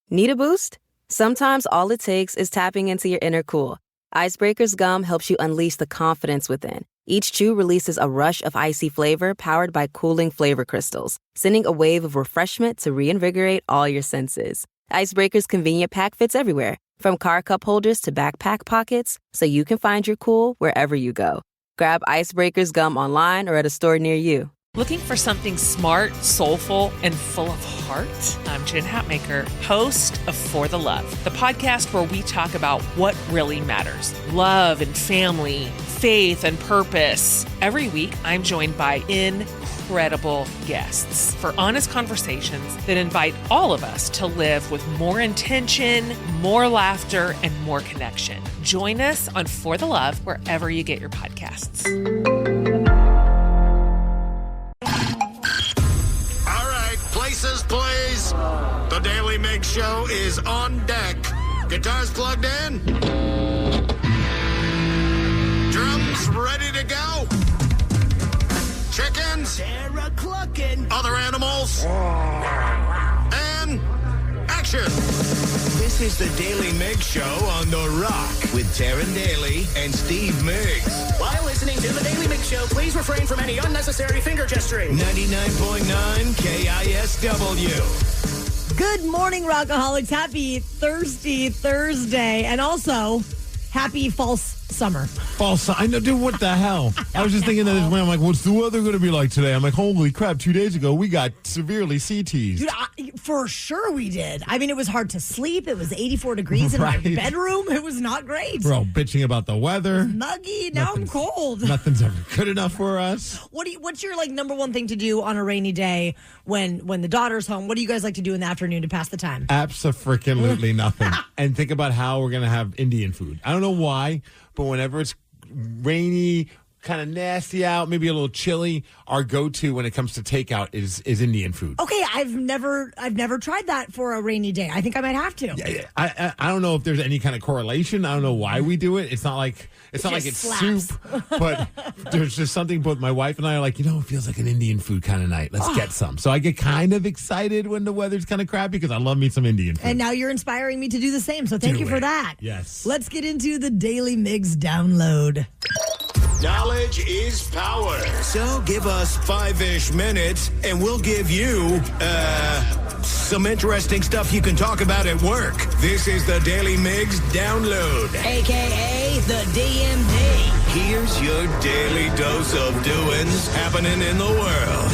Need a boost? Sometimes all it takes is tapping into your inner cool. Icebreaker's gum helps you unleash the confidence within. Each chew releases a rush of icy flavor powered by cooling flavor crystals, sending a wave of refreshment to reinvigorate all your senses. Icebreaker's convenient pack fits everywhere, from car cup holders to backpack pockets, so you can find your cool wherever you go. Grab Icebreaker's gum online or at a store near you. Looking for something smart, soulful, and full of heart? I'm Jen Hatmaker, host of For the Love, the podcast where we talk about what really matters. Love and family, faith and purpose. Every week, I'm joined by incredible guests for honest conversations that invite all of us to live with more intention, more laughter, and more connection. Join us on For the Love wherever you get your podcasts. Places, please. The Daly Migs Show is on deck. Guitars plugged in. Drums ready to go. Chickens. They're clucking. Other animals. And action. This is the Daly Migs Show on The Rock with Taryn Daly and Steve Migs. While listening to the Daly Migs Show, please refrain from any unnecessary finger gesturing. 99.9 KISW. Good morning, Rockaholics. Happy Thursday. And also, happy false summer. I know, dude, what the hell? I was just thinking that this morning, I'm like, what's the weather going to be like today? I'm like, holy crap, 2 days ago, we got severely sea-teased. Dude, for sure we did. I mean, it was hard to sleep. It was 84 degrees in my bedroom. It was not great. We're all bitching about the weather. Muggy. Now I'm cold. Nothing's ever good enough for us. What's your number one thing to do on a rainy day when the daughter's home? What do you guys like to do in the afternoon to pass the time? Abso-freaking-lutely nothing. And think about how we're going to have Indian food. I don't know why, but whenever it's rainy, kind of nasty out, maybe a little chilly, our go-to when it comes to takeout is Indian food. Okay, I've never tried that for a rainy day. I think I might have to. Yeah. I don't know if there's any kind of correlation. I don't know why we do it. It's not like it's slaps. soup, but there's just something. Both my wife and I are like, it feels like an Indian food kind of night. Let's get some. So I get kind of excited when the weather's kind of crappy because I love me some Indian food. And now you're inspiring me to do the same. So thank you for that. Yes. Let's get into the Daily Migs download. Knowledge is power. So give us 5-ish minutes and we'll give you, some interesting stuff you can talk about at work. This is the Daily Migs Download. AKA the DMD. Here's your daily dose of doings happening in the world.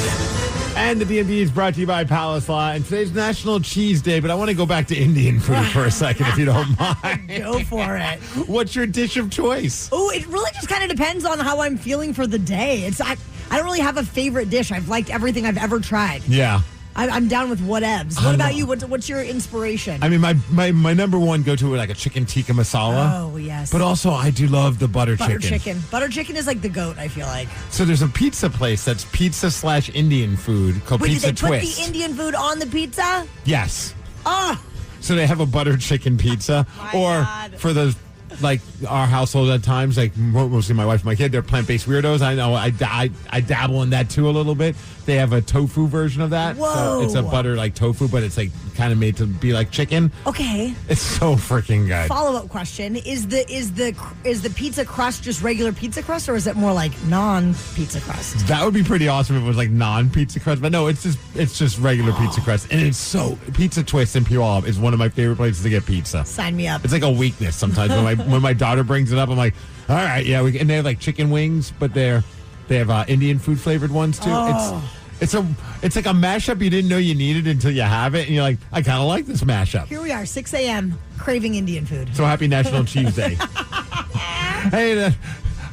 And the DMV is brought to you by Palace Law. And today's National Cheese Day, but I want to go back to Indian food for a second, if you don't mind. Go for it. What's your dish of choice? Oh, it really just kind of depends on how I'm feeling for the day. I don't really have a favorite dish. I've liked everything I've ever tried. Yeah. I'm down with whatevs. What about you? What's your inspiration? I mean, my number one go-to is like a chicken tikka masala. Oh, yes. But also, I do love the butter chicken. Butter chicken is like the goat, I feel like. So there's a pizza place that's pizza/Indian food called Pizza Twist. Put Twist. the Indian food on the pizza? Yes. Oh. So they have a butter chicken pizza. God. For the... Like our household at times, like mostly my wife and my kid, they're plant-based weirdos. I know I dabble in that too a little bit. They have a tofu version of that. Whoa. So it's a butter like tofu, but it's like kind of made to be like chicken. Okay. It's so freaking good. Follow-up question. Is the pizza crust just regular pizza crust, or is it more like non-pizza crust? That would be pretty awesome if it was like non-pizza crust. But no, it's just regular pizza crust. And it's so... Pizza Twist in Puyallup is one of my favorite places to get pizza. Sign me up. It's like a weakness sometimes. When my daughter brings it up, I'm like, all right, yeah. And they have like chicken wings, but they have Indian food flavored ones too. Oh. It's like a mashup you didn't know you needed until you have it, and you're like, I kind of like this mashup. Here we are, 6 a.m., craving Indian food. So happy National Cheese Day. Hey,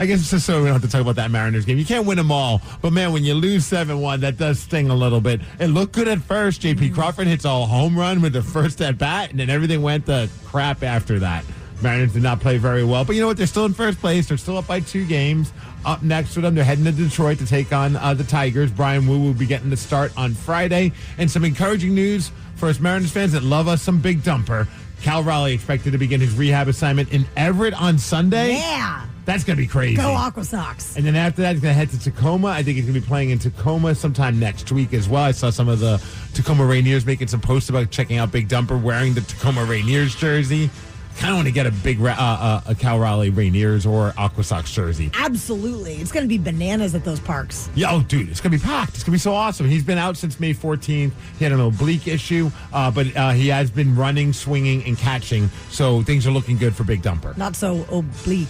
I guess it's just so we don't have to talk about that Mariners game. You can't win them all, but man, when you lose 7-1, that does sting a little bit. It looked good at first. J.P. Crawford hits a home run with the first at bat, and then everything went to crap after that. Mariners did not play very well, but you know what? They're still in first place. They're still up by 2 games. Up next with them, they're heading to Detroit to take on the Tigers. Brian Wu will be getting the start on Friday. And some encouraging news for us Mariners fans that love us some big dumper. Cal Raleigh expected to begin his rehab assignment in Everett on Sunday. Yeah. That's going to be crazy. Go Aqua Sox. And then after that, he's going to head to Tacoma. I think he's going to be playing in Tacoma sometime next week as well. I saw some of the Tacoma Rainiers making some posts about checking out Big Dumper wearing the Tacoma Rainiers jersey. Kind of want to get a big a Cal Raleigh Rainiers or Aqua Sox jersey. Absolutely. It's going to be bananas at those parks. Yeah, oh, dude, it's going to be packed. It's going to be so awesome. He's been out since May 14th. He had an oblique issue, but he has been running, swinging, and catching, so things are looking good for Big Dumper. Not so oblique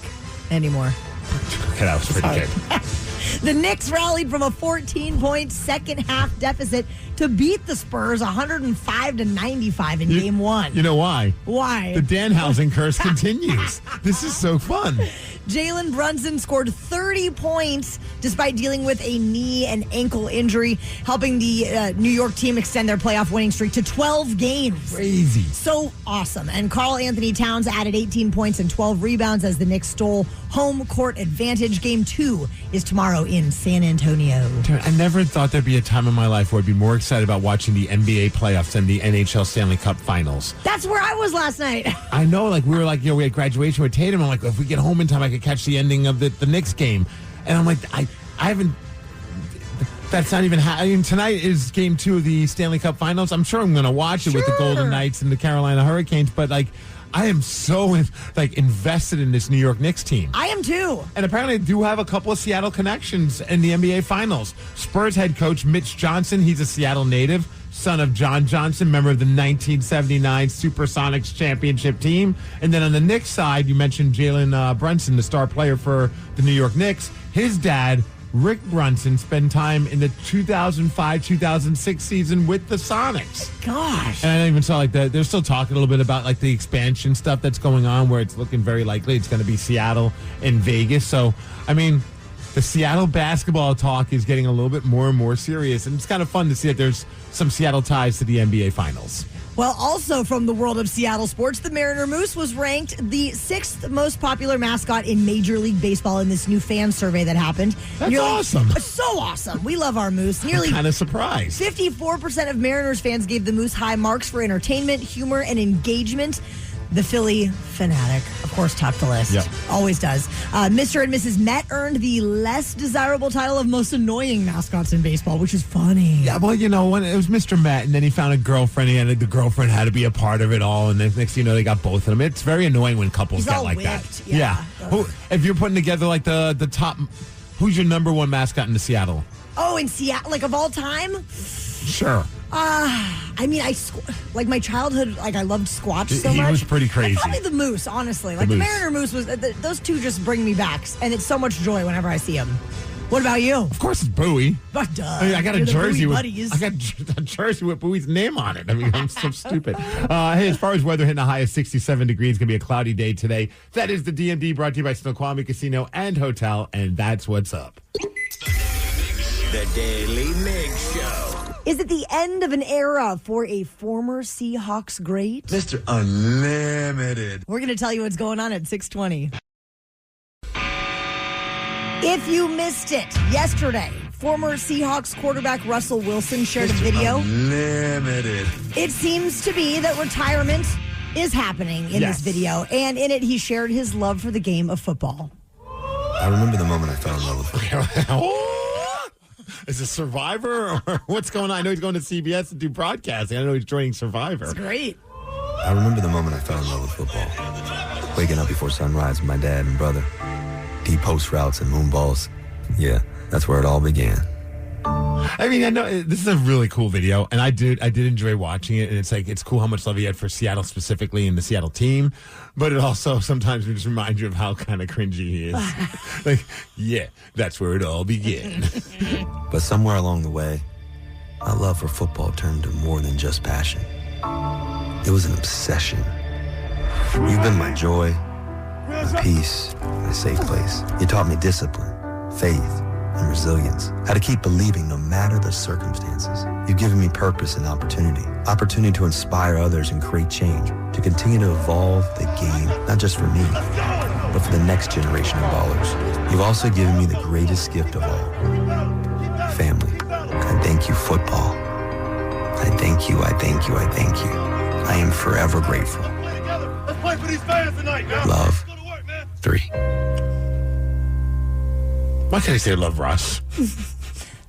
anymore. Okay, that was pretty good. The Knicks rallied from a 14-point second-half deficit to beat the Spurs 105-95 in Game 1. You know why? Why? The Danhausen curse continues. This is so fun. Jalen Brunson scored 30 points despite dealing with a knee and ankle injury, helping the New York team extend their playoff winning streak to 12 games. Crazy. So awesome. And Karl Anthony Towns added 18 points and 12 rebounds as the Knicks stole home court advantage. Game 2 is tomorrow in San Antonio. Dude, I never thought there'd be a time in my life where I'd be more excited about watching the NBA playoffs than the NHL Stanley Cup finals. That's where I was last night. I know, like, we were like, we had graduation with Tatum. I'm like, if we get home in time, I could catch the ending of the Knicks game. And I'm like, I haven't, that's not even happening. Tonight is Game 2 of the Stanley Cup finals. I'm sure I'm going to watch it with the Golden Knights and the Carolina Hurricanes, but like, I am so invested in this New York Knicks team. I am too. And apparently they do have a couple of Seattle connections in the NBA Finals. Spurs head coach Mitch Johnson, he's a Seattle native, son of John Johnson, member of the 1979 Supersonics championship team. And then on the Knicks side, you mentioned Jalen Brunson, the star player for the New York Knicks. His dad, Rick Brunson, spent time in the 2005-2006 season with the Sonics. Gosh. And I even saw they're still talking a little bit about like the expansion stuff that's going on, where it's looking very likely it's going to be Seattle and Vegas. So, I mean, the Seattle basketball talk is getting a little bit more and more serious, and it's kind of fun to see that there's some Seattle ties to the NBA Finals. Well, also from the world of Seattle sports, the Mariner Moose was ranked the 6th most popular mascot in Major League Baseball in this new fan survey that happened. That's awesome. So awesome. We love our Moose. Nearly kind of surprised. 54% of Mariners fans gave the Moose high marks for entertainment, humor, and engagement. The Philly fanatic, of course, topped the list. Yep. Always does. Mr. and Mrs. Met earned the less desirable title of most annoying mascots in baseball, which is funny. Yeah, well, you know, when it was Mr. Met, and then he found a girlfriend, and the girlfriend had to be a part of it all, and then next thing you know, they got both of them. It's very annoying when couples get like whipped. that. Yeah. If you're putting together like the top, who's your number one mascot in the Seattle? Oh, in Seattle, like of all time? Sure. I mean, like my childhood, like I loved Squatch so much. He was pretty crazy. Probably the Moose, honestly. Like the Mariner Moose was, those two just bring me back, and it's so much joy whenever I see them. What about you? Of course, it's Bowie. But duh. I mean, I got a jersey with Bowie's name on it. I mean, I'm so stupid. Hey, as far as weather, hitting a high of 67 degrees, going to be a cloudy day today. That is the DMD, brought to you by Snoqualmie Casino and Hotel, and that's what's up. The Daily Migs Show. Is it the end of an era for a former Seahawks great? Mr. Unlimited. We're going to tell you what's going on at 6:20. If you missed it, yesterday, former Seahawks quarterback Russell Wilson shared a video. Unlimited. It seems to be that retirement is happening in this video, and in it he shared his love for the game of football. I remember the moment I fell in love with football. Is it Survivor or what's going on? I know he's going to CBS to do broadcasting. I know he's joining Survivor. It's great. I remember the moment I fell in love with football. Waking up before sunrise with my dad and brother. Deep post routes and moon balls. Yeah, that's where it all began. I mean, I know this is a really cool video, and I did enjoy watching it, and it's cool how much love he had for Seattle specifically and the Seattle team, but it also sometimes just reminds you of how kind of cringy he is. Like, yeah, that's where it all began. But somewhere along the way, my love for football turned to more than just passion. It was an obsession. You've been my joy, my peace, my safe place. You taught me discipline, faith, and resilience. How to keep believing no matter the circumstances. You've given me purpose and opportunity. Opportunity to inspire others and create change. To continue to evolve the game, not just for me, but for the next generation of ballers. You've also given me the greatest gift of all. Family. I thank you, football. I thank you, I thank you, I thank you. I am forever grateful. Let's play for these fans tonight, man. Love. 3. Why can't I say love Russ?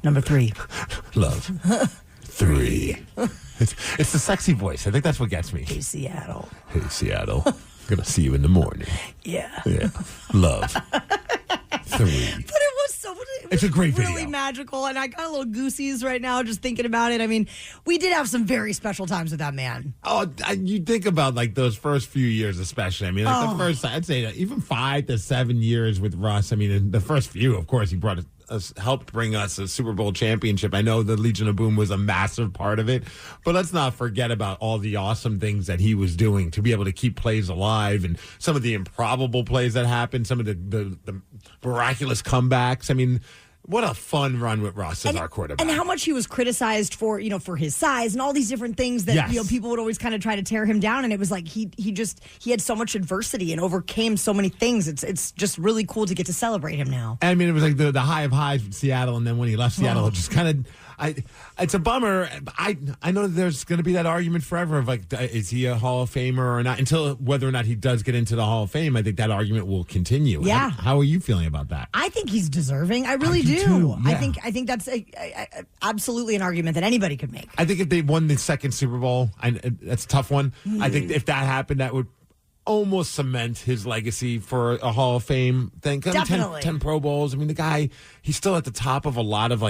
Number 3. Love 3. It's the sexy voice. I think that's what gets me. Hey, Seattle. Hey, Seattle. Gonna see you in the morning. Yeah. Love 3. But it was so. It's a great really video. magical, and I got a little goosies right now just thinking about it. I mean, we did have some very special times with that man. Oh, you think about like those first few years, especially. I mean, like the first, I'd say even 5 to 7 years with Russ. I mean, in the first few, of course, he brought us, helped bring us a Super Bowl championship. I know the Legion of Boom was a massive part of it, but let's not forget about all the awesome things that he was doing to be able to keep plays alive and some of the improbable plays that happened, some of the miraculous comebacks. I mean, what a fun run with Russ as our quarterback. And how much he was criticized for, for his size and all these different things that, people would always kind of try to tear him down. And it was like he had so much adversity and overcame so many things. It's just really cool to get to celebrate him now. I mean, it was like the high of highs with Seattle, and then when he left Seattle, it just kind of... it's a bummer. I know there's going to be that argument forever of like, is he a Hall of Famer or not? Until whether or not he does get into the Hall of Fame, I think that argument will continue. Yeah. How are you feeling about that? I think he's deserving. I really do. Too. Yeah. I think that's absolutely an argument that anybody could make. I think if they won the second Super Bowl, that's a tough one. I think if that happened, that would almost cement his legacy for a Hall of Fame thing. Definitely. 10 Pro Bowls. I mean, the guy, he's still at the top of a lot of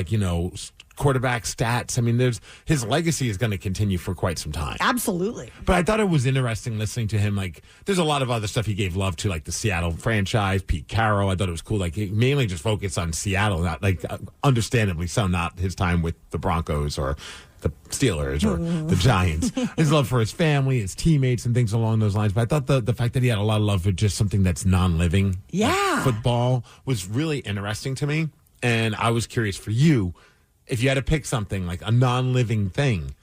quarterback stats. I mean, his legacy is going to continue for quite some time. Absolutely. But I thought it was interesting listening to him. Like, there's a lot of other stuff he gave love to, like the Seattle franchise, Pete Carroll. I thought it was cool. Like, he mainly just focused on Seattle, not like, understandably so, not his time with the Broncos or the Steelers or the Giants. His love for his family, his teammates, and things along those lines. But I thought the fact that he had a lot of love for just something that's non-living, like football, was really interesting to me. And I was curious for you, if you had to pick something like a non-living thing,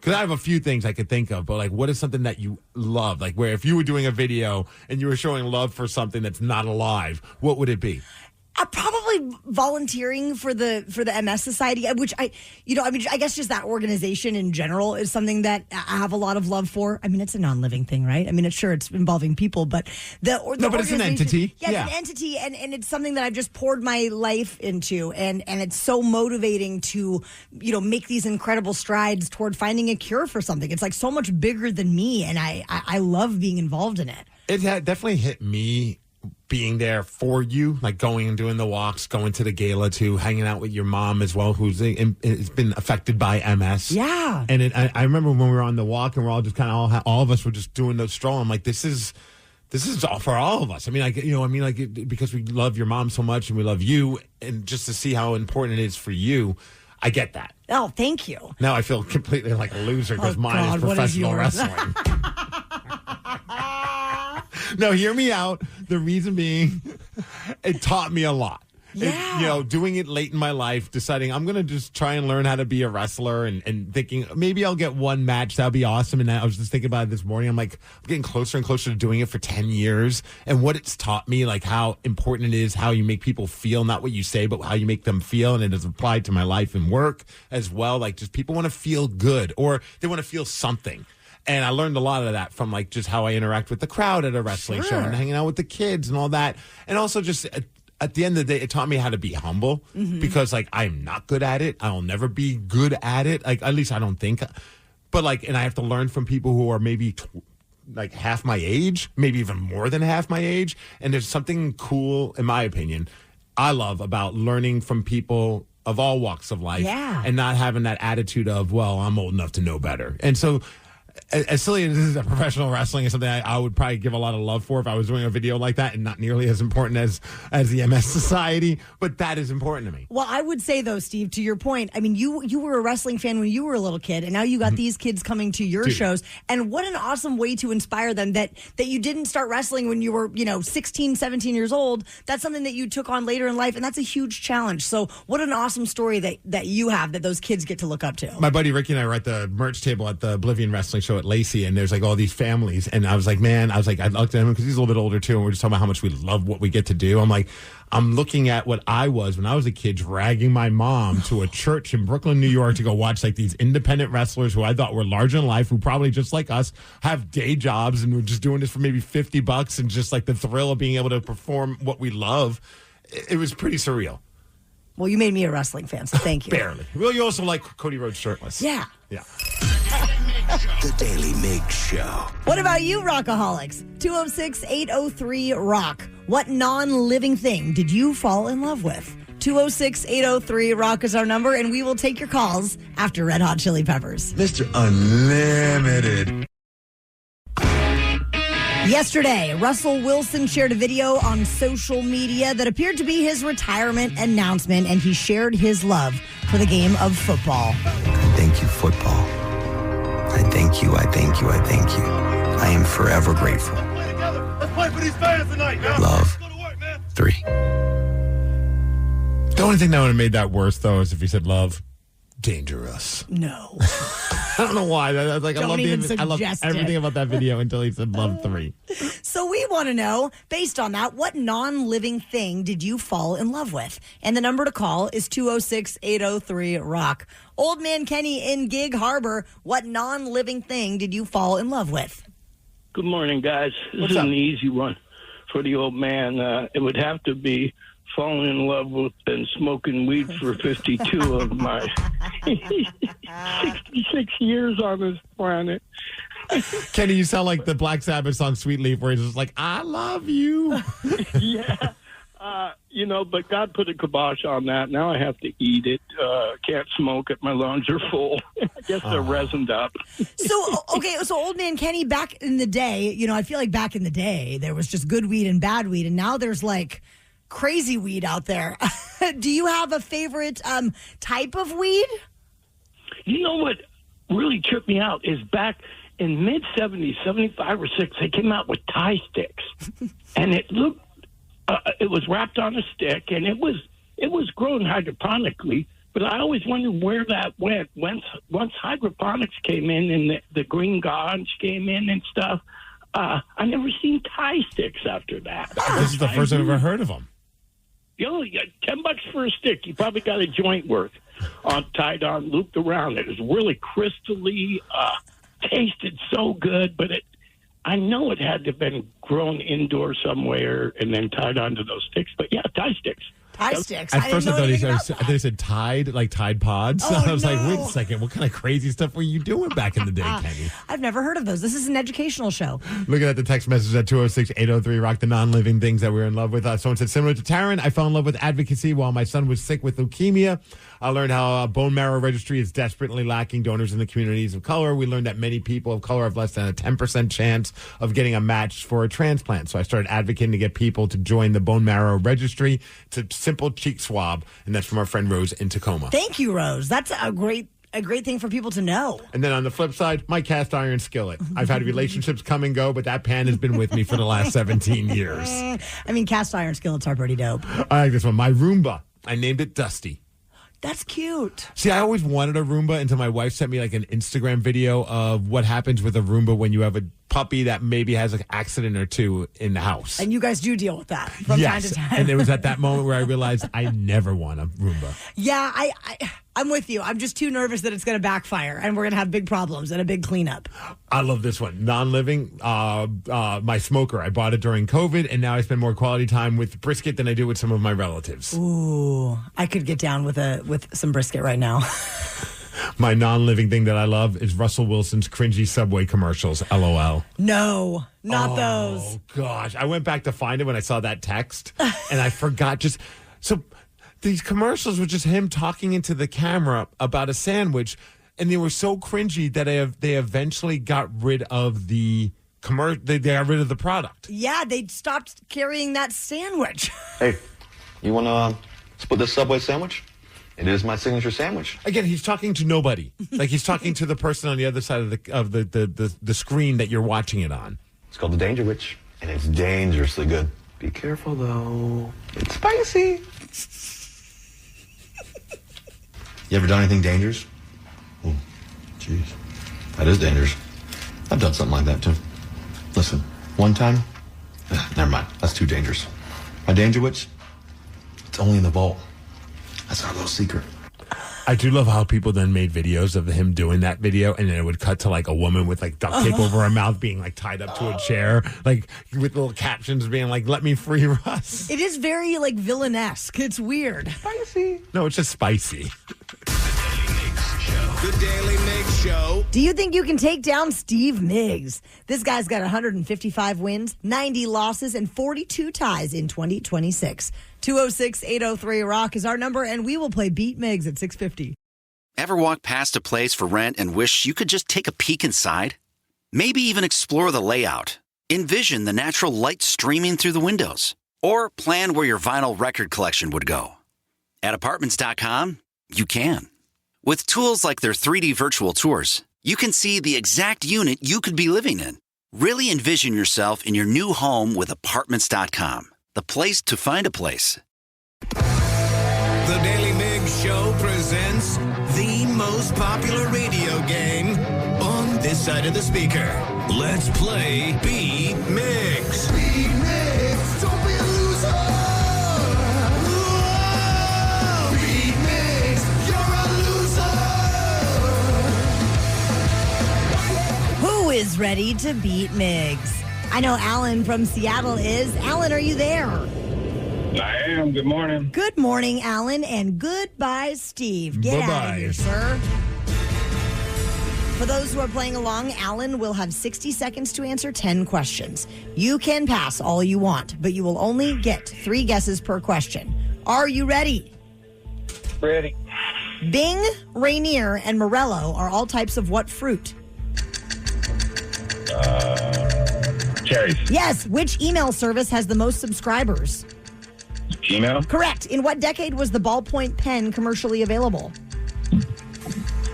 because I have a few things I could think of, but like, what is something that you love? Like, where if you were doing a video and you were showing love for something that's not alive, what would it be? Probably volunteering for the MS Society, which I guess just that organization in general is something that I have a lot of love for. I mean, it's a non-living thing, right? I mean, it's involving people, but but it's an entity. Yeah, it's an entity, and it's something that I've just poured my life into, and it's so motivating to, make these incredible strides toward finding a cure for something. It's like so much bigger than me, and I love being involved in it. It definitely hit me being there for you, like going and doing the walks, going to the gala too, hanging out with your mom as well, who's has been affected by MS. Yeah. And I remember when we were on the walk and we're all just kind of all of us were just doing those stroll. I'm like, this is all for all of us. I mean, because we love your mom so much and we love you, and just to see how important it is for you, I get that. Oh, thank you. Now I feel completely like a loser because mine is professional wrestling. No, hear me out. The reason being, it taught me a lot. Yeah. Doing it late in my life, deciding I'm going to just try and learn how to be a wrestler and thinking maybe I'll get one match. That would be awesome. And I was just thinking about it this morning. I'm like, I'm getting closer and closer to doing it for 10 years. And what it's taught me, like how important it is, how you make people feel, not what you say, but how you make them feel. And it has applied to my life and work as well. Like just people want to feel good or they want to feel something. And I learned a lot of that from like just how I interact with the crowd at a wrestling show and hanging out with the kids and all that. And also just at the end of the day, it taught me how to be humble because like I'm not good at it. I'll never be good at it. Like at least I don't think. But like, and I have to learn from people who are maybe like half my age, maybe even more than half my age. And there's something cool, in my opinion, I love about learning from people of all walks of life and not having that attitude of, well, I'm old enough to know better. And so as silly as this is, a professional wrestling is something I would probably give a lot of love for if I was doing a video like that, and not nearly as important as the MS Society, but that is important to me. Well, I would say though, Steve, to your point, I mean, you were a wrestling fan when you were a little kid, and now you got these kids coming to your shows, and what an awesome way to inspire them that you didn't start wrestling when you were 16, 17 years old. That's something that you took on later in life, and that's a huge challenge. So what an awesome story that you have that those kids get to look up to. My buddy Ricky and I were at the merch table at the Oblivion Wrestling show at Lacey, and there's like all these families, and I was like, I looked at him because he's a little bit older too, and we're just talking about how much we love what we get to do. I'm like, I'm looking at what I was when I was a kid, dragging my mom to a church in Brooklyn, New York, to go watch like these independent wrestlers who I thought were larger in life, who probably just like us have day jobs and we're just doing this for maybe $50 and just like the thrill of being able to perform what we love. it was pretty surreal. Well, you made me a wrestling fan, so thank you. Barely. Well, you also like Cody Rhodes shirtless. Yeah. Yeah. The Daily Migs Show. What about you, Rockaholics? 206-803-ROCK. What non-living thing did you fall in love with? 206-803-ROCK is our number, and we will take your calls after Red Hot Chili Peppers. Mr. Unlimited. Yesterday, Russell Wilson shared a video on social media that appeared to be his retirement announcement, and he shared his love for the game of football. I thank you, football. I thank you, I thank you, I thank you. I am forever grateful. Let's play for these fans tonight, man. Love. Let's go to work, man. 3. The only thing that would have made that worse, though, is if he said love. Dangerous. No. I don't know why. I love everything about that video until he said love 3. So we want to know, based on that, what non-living thing did you fall in love with? And the number to call is 206-803-ROCK. Old Man Kenny in Gig Harbor, what non-living thing did you fall in love with? Good morning, guys. This is an easy one for the old man. It would have to be falling in love with and smoking weed for 52 of my 66 years on this planet. Kenny, you sound like the Black Sabbath song Sweet Leaf, where he's just like, I love you. Yeah. But God put a kibosh on that. Now I have to eat it. Can't smoke it. My lungs are full. I guess they're resined up. So Old Man Kenny, back in the day, I feel like back in the day, there was just good weed and bad weed, and now there's like crazy weed out there. Do you have a favorite type of weed? You know what really tripped me out is back in mid-70s, 75 or 6, they came out with Thai sticks. And it looked, it was wrapped on a stick, and it was grown hydroponically, but I always wondered where that went. Once hydroponics came in and the green ganj came in and stuff, I never seen Thai sticks after that. This is the first I've ever heard of them. You only got $10 for a stick. You probably got a joint worth tied on, looped around. It was really crystally, tasted so good, but I know it had to have been grown indoors somewhere and then tied onto those sticks. But yeah, Thai sticks. Thai sticks. At first, I thought he said Tide, like Tide Pods. Oh, I was like, wait a second, what kind of crazy stuff were you doing back in the day, Kenny? I've never heard of those. This is an educational show. Looking at the text message at 206-803-ROCK, the non-living things that we're in love with. Someone said, similar to Taryn, I fell in love with advocacy while my son was sick with leukemia. I learned how bone marrow registry is desperately lacking donors in the communities of color. We learned that many people of color have less than a 10% chance of getting a match for a transplant. So I started advocating to get people to join the bone marrow registry. It's a simple cheek swab, and that's from our friend Rose in Tacoma. Thank you, Rose. That's a great thing for people to know. And then on the flip side, my cast iron skillet. I've had relationships come and go, but that pan has been with me for the last 17 years. I mean, cast iron skillets are pretty dope. I like this one. My Roomba. I named it Dusty. That's cute. See, I always wanted a Roomba until my wife sent me like an Instagram video of what happens with a Roomba when you have a puppy that maybe has an accident or two in the house. And you guys do deal with that from time to time. And it was at that moment where I realized I never want a Roomba. Yeah, I'm with you. I'm just too nervous that it's going to backfire and we're going to have big problems and a big cleanup. I love this one. Non-living, my smoker. I bought it during COVID, and now I spend more quality time with brisket than I do with some of my relatives. Ooh, I could get down with some brisket right now. My non-living thing that I love is Russell Wilson's cringy Subway commercials. LOL. No, not those. Oh, gosh. I went back to find it when I saw that text, and I forgot So these commercials were just him talking into the camera about a sandwich, and they were so cringy that they eventually got rid of the they got rid of the product. Yeah, they stopped carrying that sandwich. Hey, you want to split this Subway sandwich? It is my signature sandwich. Again, he's talking to nobody. Like he's talking to the person on the other side of the screen that you're watching it on. It's called the Danger Witch, and it's dangerously good. Be careful, though. It's spicy. You ever done anything dangerous? Oh, jeez. That is dangerous. I've done something like that, too. Listen, one time... never mind. That's too dangerous. My Danger Witch, it's only in the vault. That's our little secret. I do love how people then made videos of him doing that video, and then it would cut to like a woman with like duct tape over her mouth being like tied up to a chair, like with little captions being like, "Let me free Russ." It is very like villainesque. It's weird. Spicy. No, it's just spicy. The Daily Migs Show. Do you think you can take down Steve Migs? This guy's got 155 wins, 90 losses, and 42 ties in 2026. 206-803-ROCK is our number, and we will play Beat Migs at 650. Ever walk past a place for rent and wish you could just take a peek inside? Maybe even explore the layout. Envision the natural light streaming through the windows. Or plan where your vinyl record collection would go. At Apartments.com, you can. With tools like their 3D virtual tours, you can see the exact unit you could be living in. Really envision yourself in your new home with Apartments.com, the place to find a place. The Daily Migs Show presents the most popular radio game on this side of the speaker. Let's play Beat Migs. Beat Migs, don't be a loser. Whoa! Beat Migs, you're a loser. Who is ready to beat Migs? I know Alan from Seattle is. Alan, are you there? I am. Good morning. Good morning, Alan, and goodbye, Steve. Get out of here, sir. For those who are playing along, Alan will have 60 seconds to answer 10 questions. You can pass all you want, but you will only get 3 guesses per question. Are you ready? Ready. Bing, Rainier, and Morello are all types of what fruit? Cherries. Yes. Which email service has the most subscribers? Gmail. Correct. In what decade was the ballpoint pen commercially available?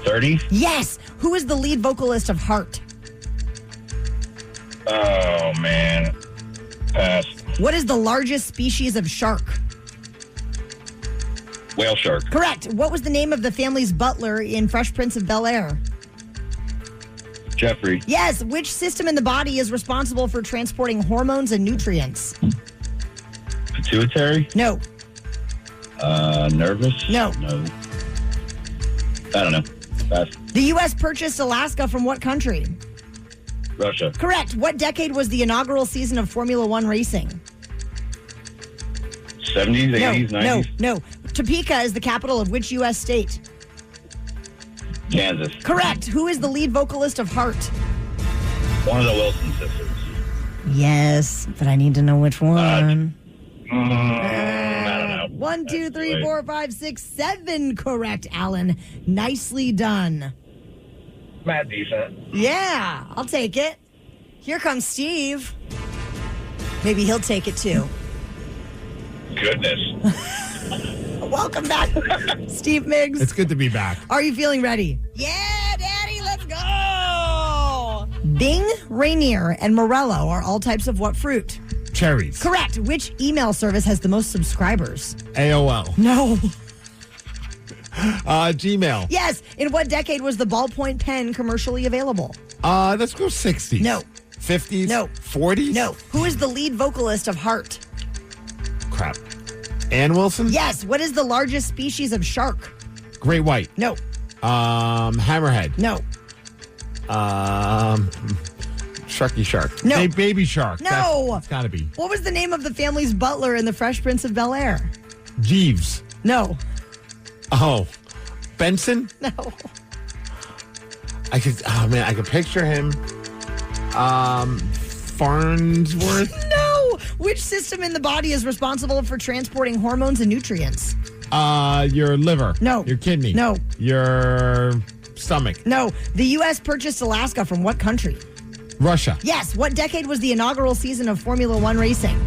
30. Yes. Who is the lead vocalist of Heart? Oh, man. Pass. What is the largest species of shark? Whale shark. Correct. What was the name of the family's butler in Fresh Prince of Bel-Air? Jeffrey. Yes. Which system in the body is responsible for transporting hormones and nutrients? Pituitary? No. Nervous? No. No. I don't know. Pass. The U.S. purchased Alaska from what country? Russia. Correct. What decade was the inaugural season of Formula One racing? 70s, 80s, 90s? No. Topeka is the capital of which U.S. state? Kansas. Correct. Who is the lead vocalist of Heart? One of the Wilson sisters. Yes, but I need to know which one. I don't know. 1, 2, 3, 4, 5, 6, 7. Correct, Alan. Nicely done. Matt decent. Yeah, I'll take it. Here comes Steve. Maybe he'll take it too. Goodness. Welcome back, Steve Migs. It's good to be back. Are you feeling ready? Yeah, Daddy, let's go. Bing, Rainier, and Morello are all types of what fruit? Cherries. Correct. Which email service has the most subscribers? AOL. No. Gmail. Yes. In what decade was the ballpoint pen commercially available? Let's go 60s. No. 50s? No. 40s? No. Who is the lead vocalist of Heart? Crap. Ann Wilson? Yes. What is the largest species of shark? Great white. No. Hammerhead. No. Sharky shark. No. Hey, baby shark. No. It's got to be. What was the name of the family's butler in The Fresh Prince of Bel-Air? Jeeves. No. Oh. Benson? No. I could picture him. Farnsworth? No. Which system in the body is responsible for transporting hormones and nutrients? Your liver. No. Your kidney. No. Your stomach. No. The U.S. purchased Alaska from what country? Russia. Yes. What decade was the inaugural season of Formula One racing?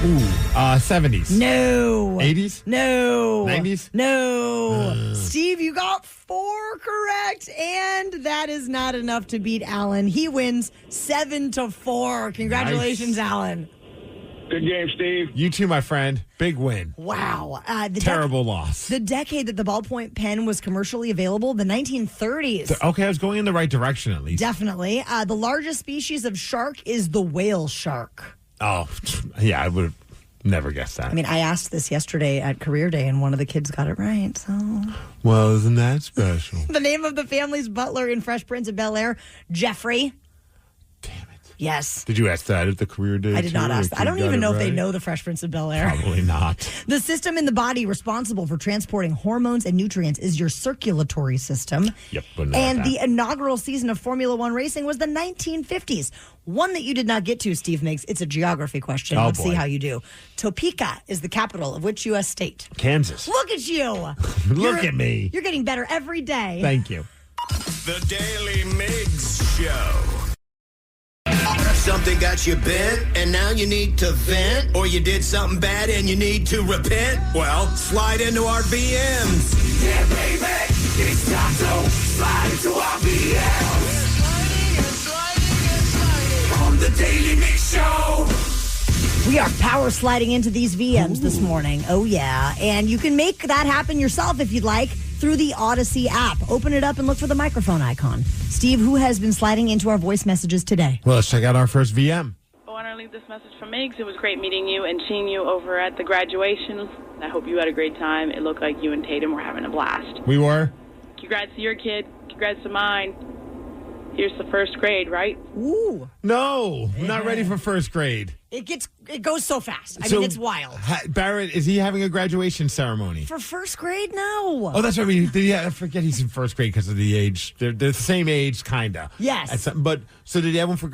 70s. No. 80s? No. 90s? No. Steve, you got 4 correct, and that is not enough to beat Alan. He wins 7-4. Congratulations, Nice. Alan. Good game, Steve. You too, my friend. Big win. Wow. Terrible loss. The decade that the ballpoint pen was commercially available, the 1930s. Okay, I was going in the right direction at least. Definitely. The largest species of shark is the whale shark. Oh, yeah, I would have Never guessed that. I mean, I asked this yesterday at Career Day, and one of the kids got it right. So, well, isn't that special? The name of the family's butler in Fresh Prince of Bel-Air, Jeffrey. Damn it. Yes. Did you ask that at the Career Day? I did not ask that. I don't even know if they know the Fresh Prince of Bel-Air. Probably not. The system in the body responsible for transporting hormones and nutrients is your circulatory system. Yep. And the inaugural season of Formula One racing was the 1950s. One that you did not get to, Steve Migs. It's a geography question. Let's see how you do. Topeka is the capital of which U.S. state? Kansas. Look at you. Look at me. You're getting better every day. Thank you. The Daly Migs Show. Something got you bent, and now you need to vent, or you did something bad and you need to repent? Well, slide into our VMs. Yeah, baby, it's time to slide into our VMs. On the Daly Mix Show. We are power sliding into these VMs this morning. Oh, yeah. And you can make that happen yourself if you'd like through the Odyssey app. Open it up and look for the microphone icon. Steve, who has been sliding into our voice messages today? Well, let's check out our first VM. I want to leave this message from Migs. It was great meeting you and seeing you over at the graduation. I hope you had a great time. It looked like you and Tatum were having a blast. We were. Congrats to your kid. Congrats to mine. Here's the first grade, right? Ooh. No, I'm not ready for first grade. It goes so fast. I mean, it's wild. Barrett, is he having a graduation ceremony? For first grade? No. Oh, that's right. I forget he's in first grade because of the age. They're the same age, kind of. Yes. But so did he have one for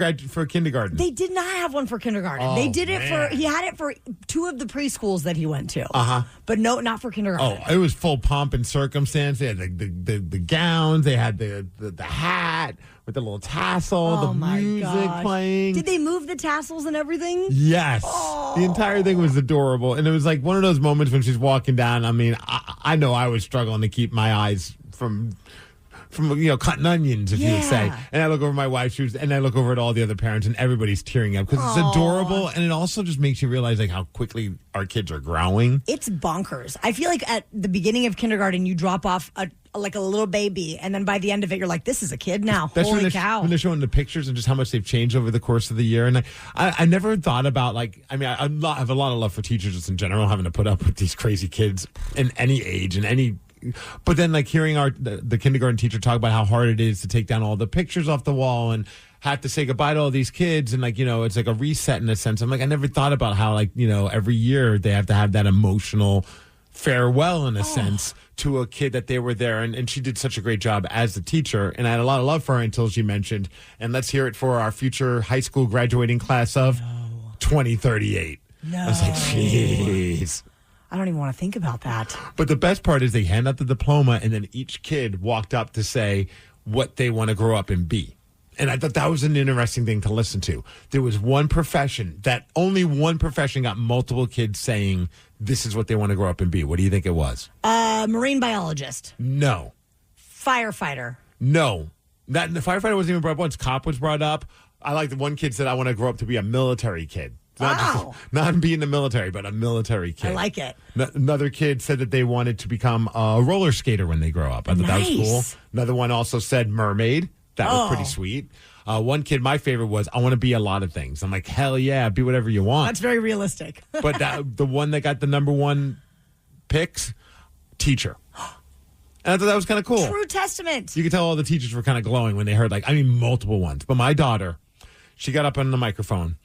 kindergarten? They did not have one for kindergarten. Oh, they did it man. he had it for two of the preschools that he went to. Uh-huh. But no, not for kindergarten. Oh, it was full pomp and circumstance. They had the gowns. They had the hat with the little tassel, the music playing. Did they move the tassels and everything? Yes. The entire thing was adorable. And it was like one of those moments when she's walking down. I mean, I know I was struggling to keep my eyes from cutting onions, if you would say. And I look over my wife, and I look over at all the other parents, and everybody's tearing up because it's adorable. And it also just makes you realize like how quickly our kids are growing. It's bonkers. I feel like at the beginning of kindergarten, you drop off a little baby, and then by the end of it, you're like, this is a kid now. Holy cow. When they're showing the pictures and just how much they've changed over the course of the year. And I never thought about, I have a lot of love for teachers just in general, having to put up with these crazy kids in any age and any. But then, hearing the kindergarten teacher talk about how hard it is to take down all the pictures off the wall and have to say goodbye to all these kids, and it's like a reset in a sense. I'm like, I never thought about how every year they have to have that emotional farewell in a sense to a kid that they were there, and she did such a great job as the teacher, and I had a lot of love for her until she mentioned, and let's hear it for our future high school graduating class of 2038. No. I was like, jeez. I don't even want to think about that. But the best part is they hand out the diploma, and then each kid walked up to say what they want to grow up and be. And I thought that was an interesting thing to listen to. There was only one profession got multiple kids saying this is what they want to grow up and be. What do you think it was? Marine biologist. No. Firefighter. No. The firefighter wasn't even brought up once. Cop was brought up. I like the one kid said, I want to grow up to be a military kid. Not being in the military, but a military kid. I like it. Another kid said that they wanted to become a roller skater when they grow up. I thought that was cool. Another one also said mermaid. That was pretty sweet. One kid, my favorite was, I want to be a lot of things. I'm like, hell yeah, be whatever you want. That's very realistic. But the one that got the number one picks, teacher. And I thought that was kind of cool. True testament. You could tell all the teachers were kind of glowing when they heard, multiple ones. But my daughter, she got up on the microphone,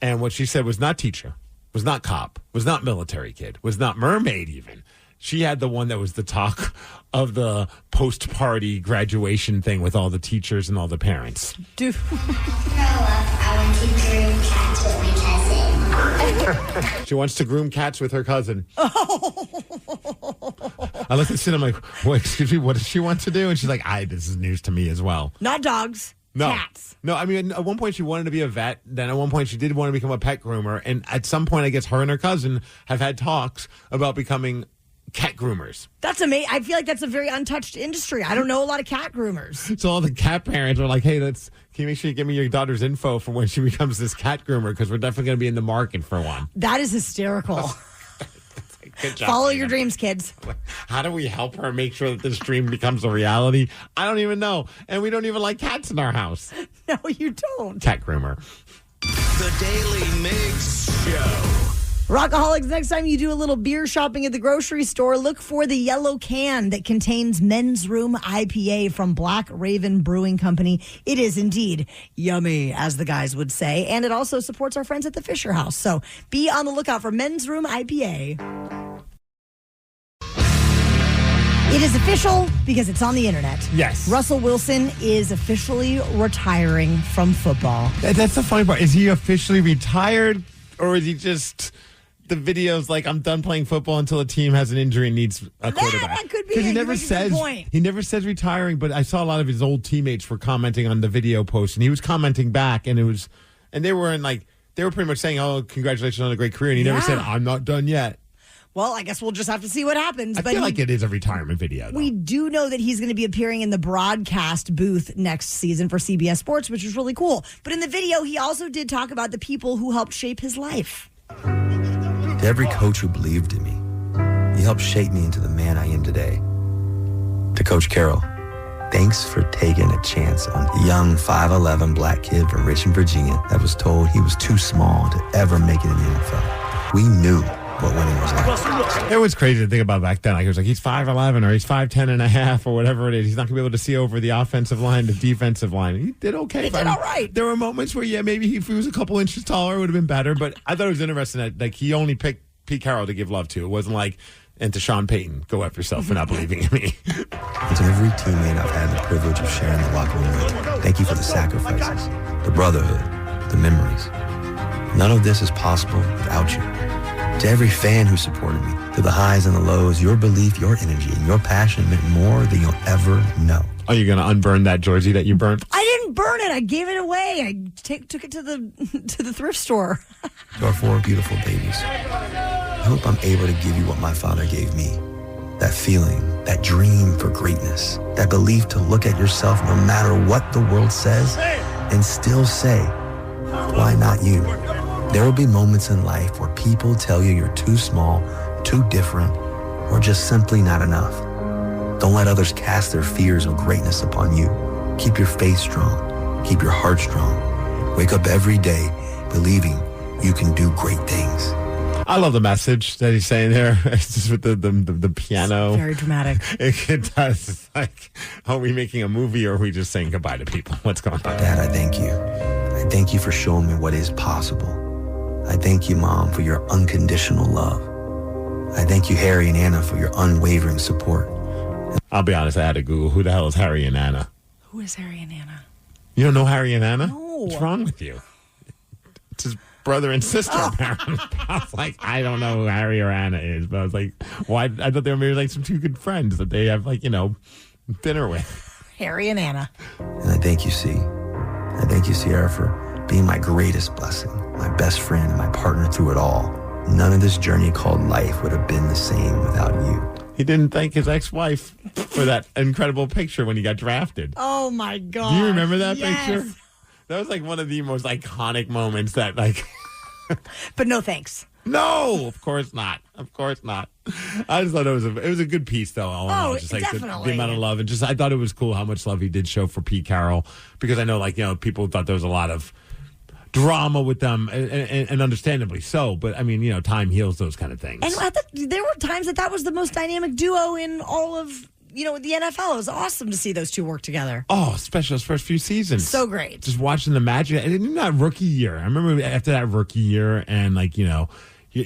and what she said was not teacher, was not cop, was not military kid, was not mermaid even. She had the one that was the talk of the post-party graduation thing with all the teachers and all the parents. Grow up, I want to groom cats with my cousin. She wants to groom cats with her cousin. I looked at Sid, I'm like, well, excuse me, what does she want to do? And she's like, this is news to me as well. Not dogs. No. Cats. No, I mean, at one point she wanted to be a vet. Then at one point she did want to become a pet groomer. And at some point, I guess her and her cousin have had talks about becoming cat groomers. That's amazing. I feel like that's a very untouched industry. I don't know a lot of cat groomers. So all the cat parents are like, hey, can you make sure you give me your daughter's info for when she becomes this cat groomer? Because we're definitely going to be in the market for one. That is hysterical. Good job. Follow your dreams, kids. How do we help her make sure that this dream becomes a reality? I don't even know. And we don't even like cats in our house. No, you don't. Cat groomer. The Daly Migs Show. Rockaholics, next time you do a little beer shopping at the grocery store, look for the yellow can that contains Men's Room IPA from Black Raven Brewing Company. It is indeed yummy, as the guys would say, and it also supports our friends at the Fisher House. So be on the lookout for Men's Room IPA. It is official because it's on the internet. Yes. Russell Wilson is officially retiring from football. That's the funny part. Is he officially retired, or is he just... The video's like, I'm done playing football until a team has an injury and needs a quarterback. That could be. He never says retiring, but I saw a lot of his old teammates were commenting on the video post, and he was commenting back, and they were pretty much saying, "Oh, congratulations on a great career," and he never said, "I'm not done yet." Well, I guess we'll just have to see what happens. I feel like it is a retirement video, though. We do know that he's going to be appearing in the broadcast booth next season for CBS Sports, which is really cool. But in the video, he also did talk about the people who helped shape his life. To every coach who believed in me, he helped shape me into the man I am today. To Coach Carroll, thanks for taking a chance on a young 5'11" black kid from Richmond, Virginia that was told he was too small to ever make it in the NFL. We knew what winning was like. It was crazy to think about back then. Like, it was like, he's 5'11" or he's 5'10" and a half or whatever it is. He's not going to be able to see over the offensive line, the defensive line. He did okay. He did all right. There were moments where, maybe if he was a couple inches taller, it would have been better. But I thought it was interesting that, like, he only picked Pete Carroll to give love to. It wasn't like, and to Sean Payton, go F yourself for not believing in me. And to every teammate I've had the privilege of sharing the locker room with, thank you for the sacrifices, the brotherhood, the memories. None of this is possible without you. To every fan who supported me, through the highs and the lows, your belief, your energy, and your passion meant more than you'll ever know. Are you going to unburn that jersey that you burnt? I didn't burn it. I gave it away. I took it to the thrift store. To our 4 beautiful babies, I hope I'm able to give you what my father gave me. That feeling, that dream for greatness, that belief to look at yourself no matter what the world says and still say, why not you? There will be moments in life where people tell you you're too small, too different, or just simply not enough. Don't let others cast their fears of greatness upon you. Keep your faith strong. Keep your heart strong. Wake up every day believing you can do great things. I love the message that he's saying there. It's just with the piano. It's very dramatic. It does. It's like, are we making a movie or are we just saying goodbye to people? What's going on? Dad, I thank you. I thank you for showing me what is possible. I thank you, Mom, for your unconditional love. I thank you, Harry and Anna, for your unwavering support. I'll be honest, I had to Google, who the hell is Harry and Anna? Who is Harry and Anna? You don't know Harry and Anna? No. What's wrong with you? It's his brother and sister, apparently. I was like, I don't know who Harry or Anna is, but I was like, why? I thought they were maybe like some 2 good friends that they have, like, dinner with. Harry and Anna. And I thank you, C. I thank you, Sierra, for being my greatest blessing, my best friend, and my partner through it all. None of this journey called life would have been the same without you. He didn't thank his ex-wife for that incredible picture when he got drafted. Oh, my God. Do you remember that yes. picture? That was like one of the most iconic moments that, like... But no thanks. No, of course not. Of course not. I just thought it was a good piece, though. All in all. Just like definitely. The amount of love. And just, I thought it was cool how much love he did show for Pete Carroll. Because I know, like, people thought there was a lot of drama with them, and understandably so. But I mean, time heals those kind of things. And there were times that was the most dynamic duo in all of the NFL. It was awesome to see those two work together. Oh, especially those first few seasons. So great. Just watching the magic. And in that rookie year, I remember after that rookie year, and like you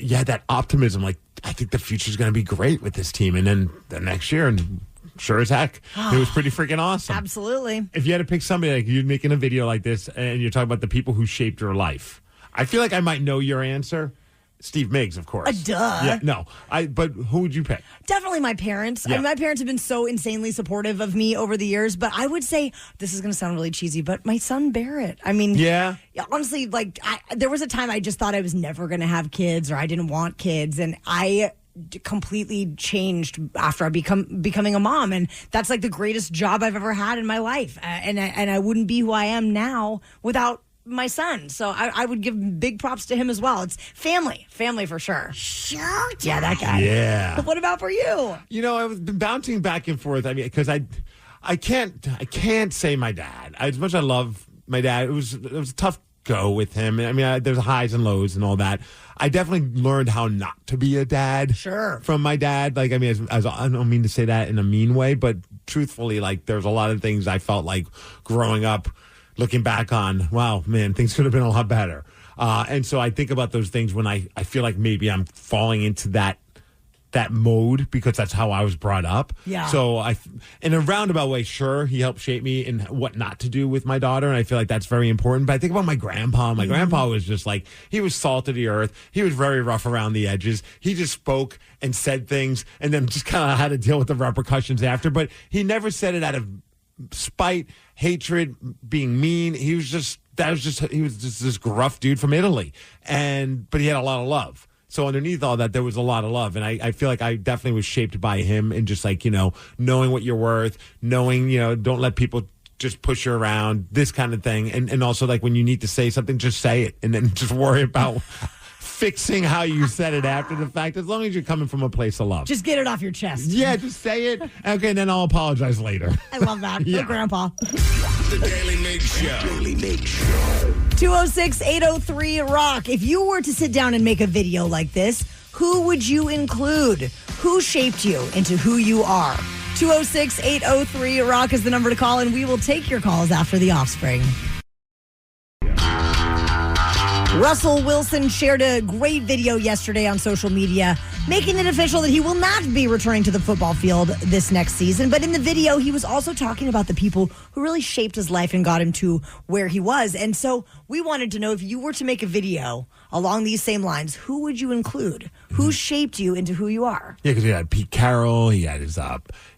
had that optimism. Like, I think the future's going to be great with this team. And then the next year, and sure as heck, it was pretty freaking awesome. Absolutely. If you had to pick somebody, like you're making a video like this and you're talking about the people who shaped your life, I feel like I might know your answer. Steve Migs, of course. Duh. Yeah, no. But who would you pick? Definitely my parents. Yeah. I mean, my parents have been so insanely supportive of me over the years, but I would say, this is going to sound really cheesy, but my son Barrett. I mean, yeah. Honestly, like, there was a time I just thought I was never going to have kids, or I didn't want kids, and I completely changed after I becoming a mom, and that's like the greatest job I've ever had in my life, and I wouldn't be who I am now without my son. So I would give big props to him as well. It's family for sure. Showtime. Yeah, that guy. Yeah. What about for you? I've been bouncing back and forth. I mean, because I can't say my dad. As much as I love my dad, it was a tough go with him. I mean, there's highs and lows and all that. I definitely learned how not to be a dad. Sure. From my dad. Like, I mean, as I don't mean to say that in a mean way, but truthfully, like, there's a lot of things I felt like growing up, looking back on, wow, man, things could have been a lot better. And so I think about those things when I feel like maybe I'm falling into that mode because that's how I was brought up. Yeah. So in a roundabout way, sure, he helped shape me in what not to do with my daughter. And I feel like that's very important. But I think about my grandpa. My grandpa was just like, he was salt of the earth. He was very rough around the edges. He just spoke and said things and then just kind of had to deal with the repercussions after. But he never said it out of spite, hatred, being mean. He was just this gruff dude from Italy. But he had a lot of love. So underneath all that, there was a lot of love. And I feel like I definitely was shaped by him and just like, knowing what you're worth, knowing, don't let people just push you around, this kind of thing. And also like when you need to say something, just say it and then just worry about fixing how you said it after the fact, as long as you're coming from a place of love. Just get it off your chest. Yeah, just say it. Okay, and then I'll apologize later. I love that. Yeah. Good grandpa. The Daily Migs Show. Daily Migs Show. 206-803-ROCK. If you were to sit down and make a video like this, who would you include? Who shaped you into who you are? 206-803-ROCK is the number to call, and we will take your calls after The Offspring. Russell Wilson shared a great video yesterday on social media, making it official that he will not be returning to the football field this next season. But in the video, he was also talking about the people who really shaped his life and got him to where he was. And so we wanted to know, if you were to make a video along these same lines, who would you include? Who shaped you into who you are? Yeah, because he had Pete Carroll, he had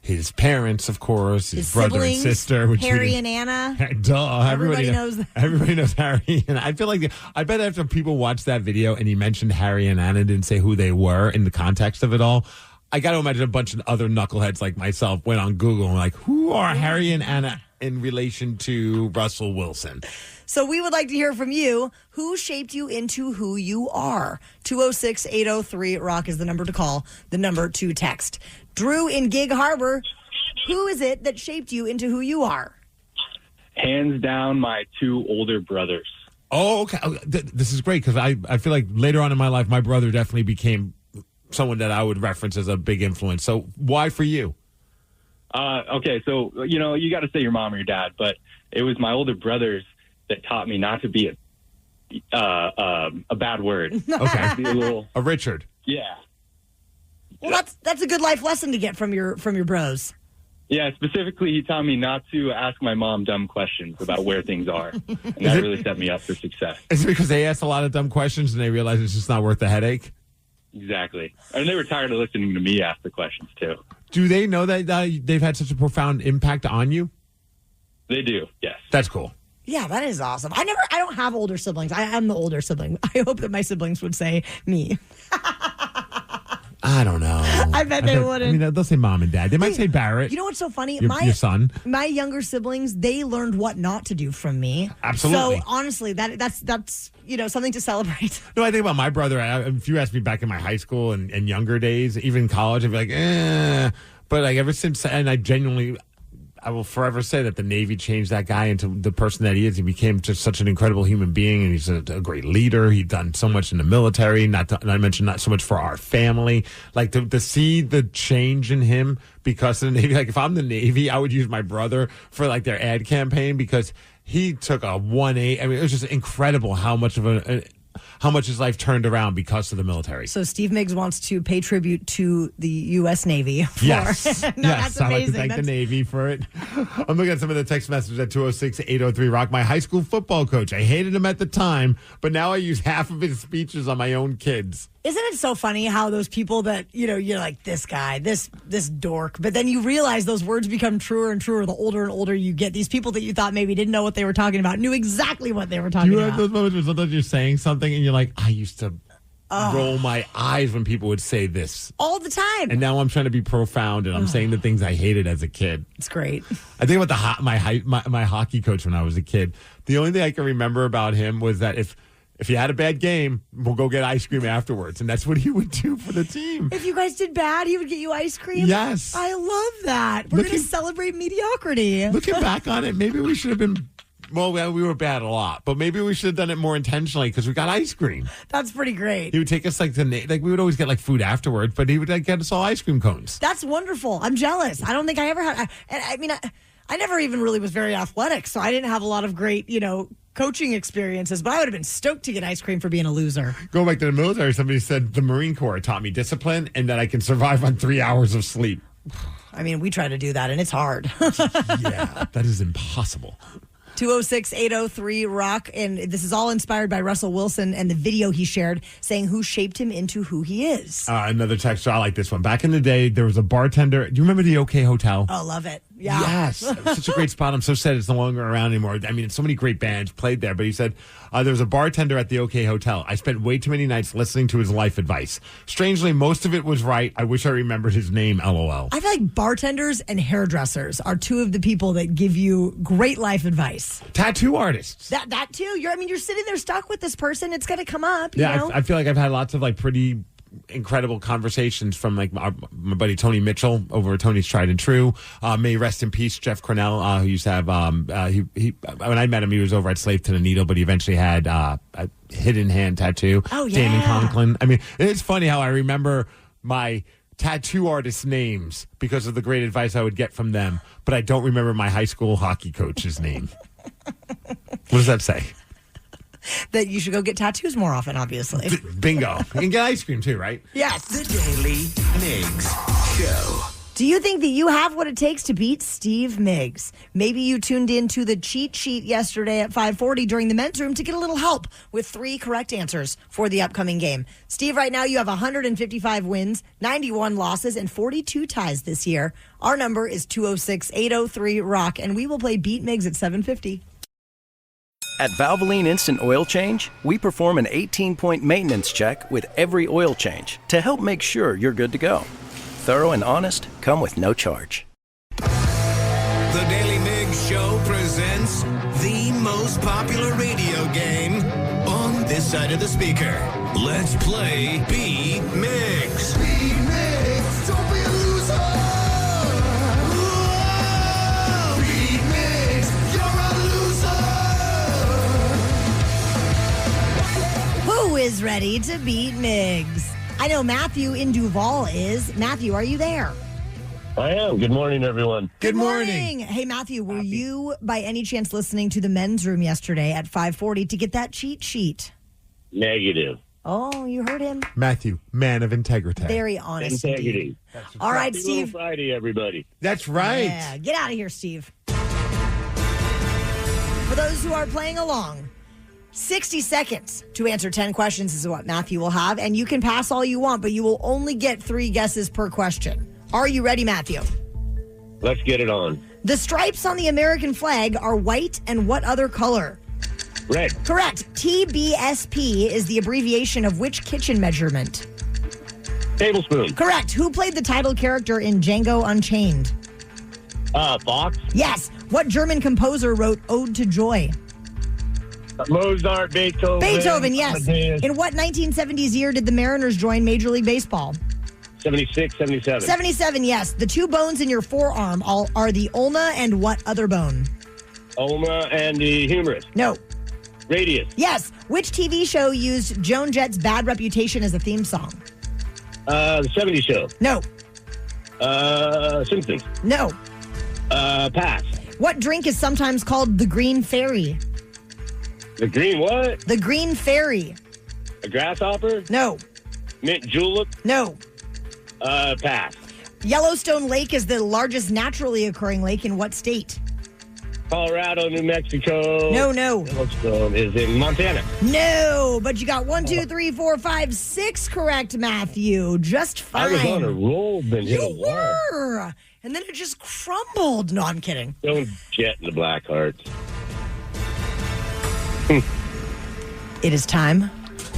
his parents, of course, his brother siblings, and sister. Which Harry and Anna. Duh. Everybody knows that. Everybody knows Harry. And I feel like, I bet after people watched that video and he mentioned Harry and Anna, didn't say who they were in the context of it all, I got to imagine a bunch of other knuckleheads like myself went on Google and like, who are Harry and Anna in relation to Russell Wilson? So we would like to hear from you. Who shaped you into who you are? 206-803-ROCK is the number to call, the number to text. Drew in Gig Harbor, who is it that shaped you into who you are? Hands down, my two older brothers. Oh, okay. This is great because I feel like later on in my life, my brother definitely became someone that I would reference as a big influence. So why for you? Okay, so, you got to say your mom or your dad, but it was my older brothers that taught me not to be a bad word. Okay. Be a Richard. Yeah. Well, that's a good life lesson to get from your bros. Yeah, specifically, he taught me not to ask my mom dumb questions about where things are. And that really set me up for success. Is it because they asked a lot of dumb questions and they realized it's just not worth the headache? Exactly. And they were tired of listening to me ask the questions, too. Do they know that they've had such a profound impact on you? They do, yes. That's cool. Yeah, that is awesome. I don't have older siblings. I am the older sibling. I hope that my siblings would say me. I don't know. I bet they wouldn't. I mean, they'll say mom and dad. They might say Barrett. You know what's so funny? Your son. My younger siblings, they learned what not to do from me. Absolutely. So honestly, that's something to celebrate. No, I think about my brother. If you asked me back in my high school and younger days, even college, I'd be like, eh. But like ever since, and I will forever say that the Navy changed that guy into the person that he is. He became just such an incredible human being, and he's a great leader. He's done so much in the military, not so much for our family. Like to see the change in him because of the Navy. Like if I'm the Navy, I would use my brother for like their ad campaign because he took a 180. I mean, it was just incredible how much his life turned around because of the military. So Steve Migs wants to pay tribute to the U.S. Navy. Yes. Yes. I'd like to thank the Navy for it. I'm looking at some of the text messages at 206-803-ROCK. My high school football coach. I hated him at the time, but now I use half of his speeches on my own kids. Isn't it so funny how those people that, you're like, this guy, this dork, but then you realize those words become truer and truer the older and older you get. These people that you thought maybe didn't know what they were talking about knew exactly what they were talking about. You have those moments where sometimes you're saying something and you're like, I used to roll my eyes when people would say this. All the time. And now I'm trying to be profound and I'm saying the things I hated as a kid. It's great. I think about my hockey coach when I was a kid. The only thing I can remember about him was that if you had a bad game, we'll go get ice cream afterwards. And that's what he would do for the team. If you guys did bad, he would get you ice cream? Yes. I love that. We're going to celebrate mediocrity. Looking back on it, maybe we should have been Well, we were bad a lot, but maybe we should have done it more intentionally because we got ice cream. That's pretty great. He would take us we would always get food afterwards, but he would get us all ice cream cones. That's wonderful. I'm jealous. I don't think I ever had. I never even really was very athletic, so I didn't have a lot of great, coaching experiences, but I would have been stoked to get ice cream for being a loser. Going back to the military, somebody said the Marine Corps taught me discipline and that I can survive on 3 hours of sleep. I mean, we try to do that, and it's hard. Yeah, that is impossible. 206-803-ROCK, and this is all inspired by Russell Wilson and the video he shared saying who shaped him into who he is. Another text, I like this one. Back in the day, there was a bartender. Do you remember the OK Hotel? Oh, love it. Yeah. Yes. Such a great spot. I'm so sad it's no longer around anymore. I mean, so many great bands played there, but he said there was a bartender at the OK Hotel. I spent way too many nights listening to his life advice. Strangely, most of it was right. I wish I remembered his name, LOL. I feel like bartenders and hairdressers are two of the people that give you great life advice. Tattoo artists. That too. You're sitting there stuck with this person. It's going to come up. Yeah, you know? I feel like I've had lots of pretty incredible conversations from my buddy Tony Mitchell over at Tony's Tried and True. May rest in peace, Jeff Cornell, who used to have he when I met him, he was over at Slave to the Needle, but he eventually had a hidden hand tattoo. Oh yeah, Damon Conklin. I mean, it's funny how I remember my tattoo artist names because of the great advice I would get from them, but I don't remember my high school hockey coach's name. What does that say? That you should go get tattoos more often, obviously. Bingo. You can get ice cream too, right? Yes. The Daily Migs Show. Do you think that you have what it takes to beat Steve Migs? Maybe you tuned into the cheat sheet yesterday at 5:40 during the men's room to get a little help with 3 correct answers for the upcoming game. Steve, right now you have 155 wins, 91 losses, and 42 ties this year. Our number is 206-803-ROCK, and we will play Beat Migs at 7:50. At Valvoline Instant Oil Change, we perform an 18-point maintenance check with every oil change to help make sure you're good to go. Thorough and honest, come with no charge. The Daily Migs Show presents the most popular radio game on this side of the speaker. Let's play Beat Migs. Beat Migs, don't be a loser. Whoa. Beat Migs, you're a loser. Who is ready to beat Migs? I know Matthew in Duval is. Matthew, are you there? I am. Good morning, everyone. Good morning. Hey, Matthew, were you by any chance listening to the men's room yesterday at 5:40 to get that cheat sheet? Negative. Oh, you heard him. Matthew, man of integrity. Very honest. Integrity. All right, Happy Steve. Little Friday, everybody. That's right. Yeah, get out of here, Steve. For those who are playing along, 60 seconds to answer 10 questions is what Matthew will have, and you can pass all you want, but you will only get 3 guesses per question. Are you ready, Matthew? Let's get it on. The stripes on the American flag are white and what other color? Red. Correct. TBSP is the abbreviation of which kitchen measurement? Tablespoon. Correct. Who played the title character in Django Unchained? Fox. Yes. What German composer wrote Ode to Joy? Mozart, Beethoven. Beethoven, yes. Amadeus. In what 1970s year did the Mariners join Major League Baseball? 76, 77. 77, yes. The 2 bones in your forearm are the ulna and what other bone? Ulna and the humerus. No. Radius. Yes. Which TV show used Joan Jett's Bad Reputation as a theme song? The 70s Show. No. Simpsons. No. Pass. What drink is sometimes called the Green Fairy? The green what? The Green Fairy. A grasshopper? No. Mint julep? No. Pass. Yellowstone Lake is the largest naturally occurring lake in what state? Colorado, New Mexico. No. Yellowstone is in Montana. No, but you got 1, 2, 3, 4, 5, 6 correct, Matthew. Just fine. I was on a roll, been hit a You wall. were. And then it just crumbled. No, I'm kidding. Don't jet in the black hearts. It is time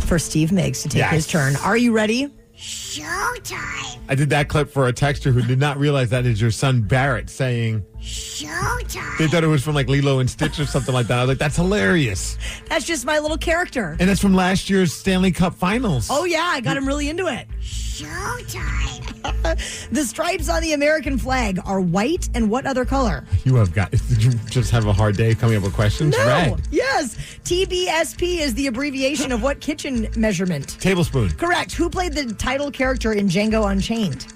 for Steve Migs to take his turn. Are you ready? Showtime. I did that clip for a texter who did not realize that is your son Barrett saying Showtime. They thought it was from like Lilo and Stitch or something like that. I was like, that's hilarious. That's just my little character. And that's from last year's Stanley Cup Finals. Oh, yeah. I got him really into it. Showtime. The stripes on the American flag are white and what other color? You have got, did you just have a hard day coming up with questions? No. Red. Yes. TBSP is the abbreviation of what kitchen measurement? Tablespoon. Correct. Who played the title character in Django Unchained?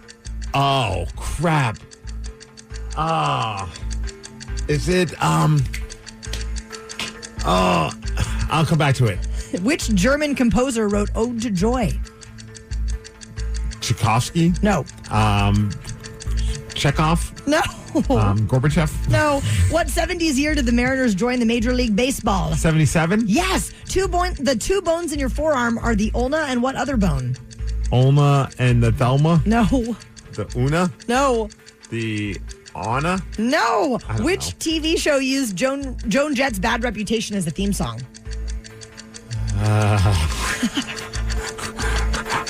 Oh, crap. Is it, I'll come back to it. Which German composer wrote Ode to Joy? Tchaikovsky? No. Chekhov? No. Gorbachev? No. What 70s year did the Mariners join the Major League Baseball? 77? Yes. The two bones in your forearm are the ulna and what other bone? Ulna and the Thelma? No. The Una? No. The Anna? No. I don't Which know. TV show used Joan Jett's Bad Reputation as the theme song?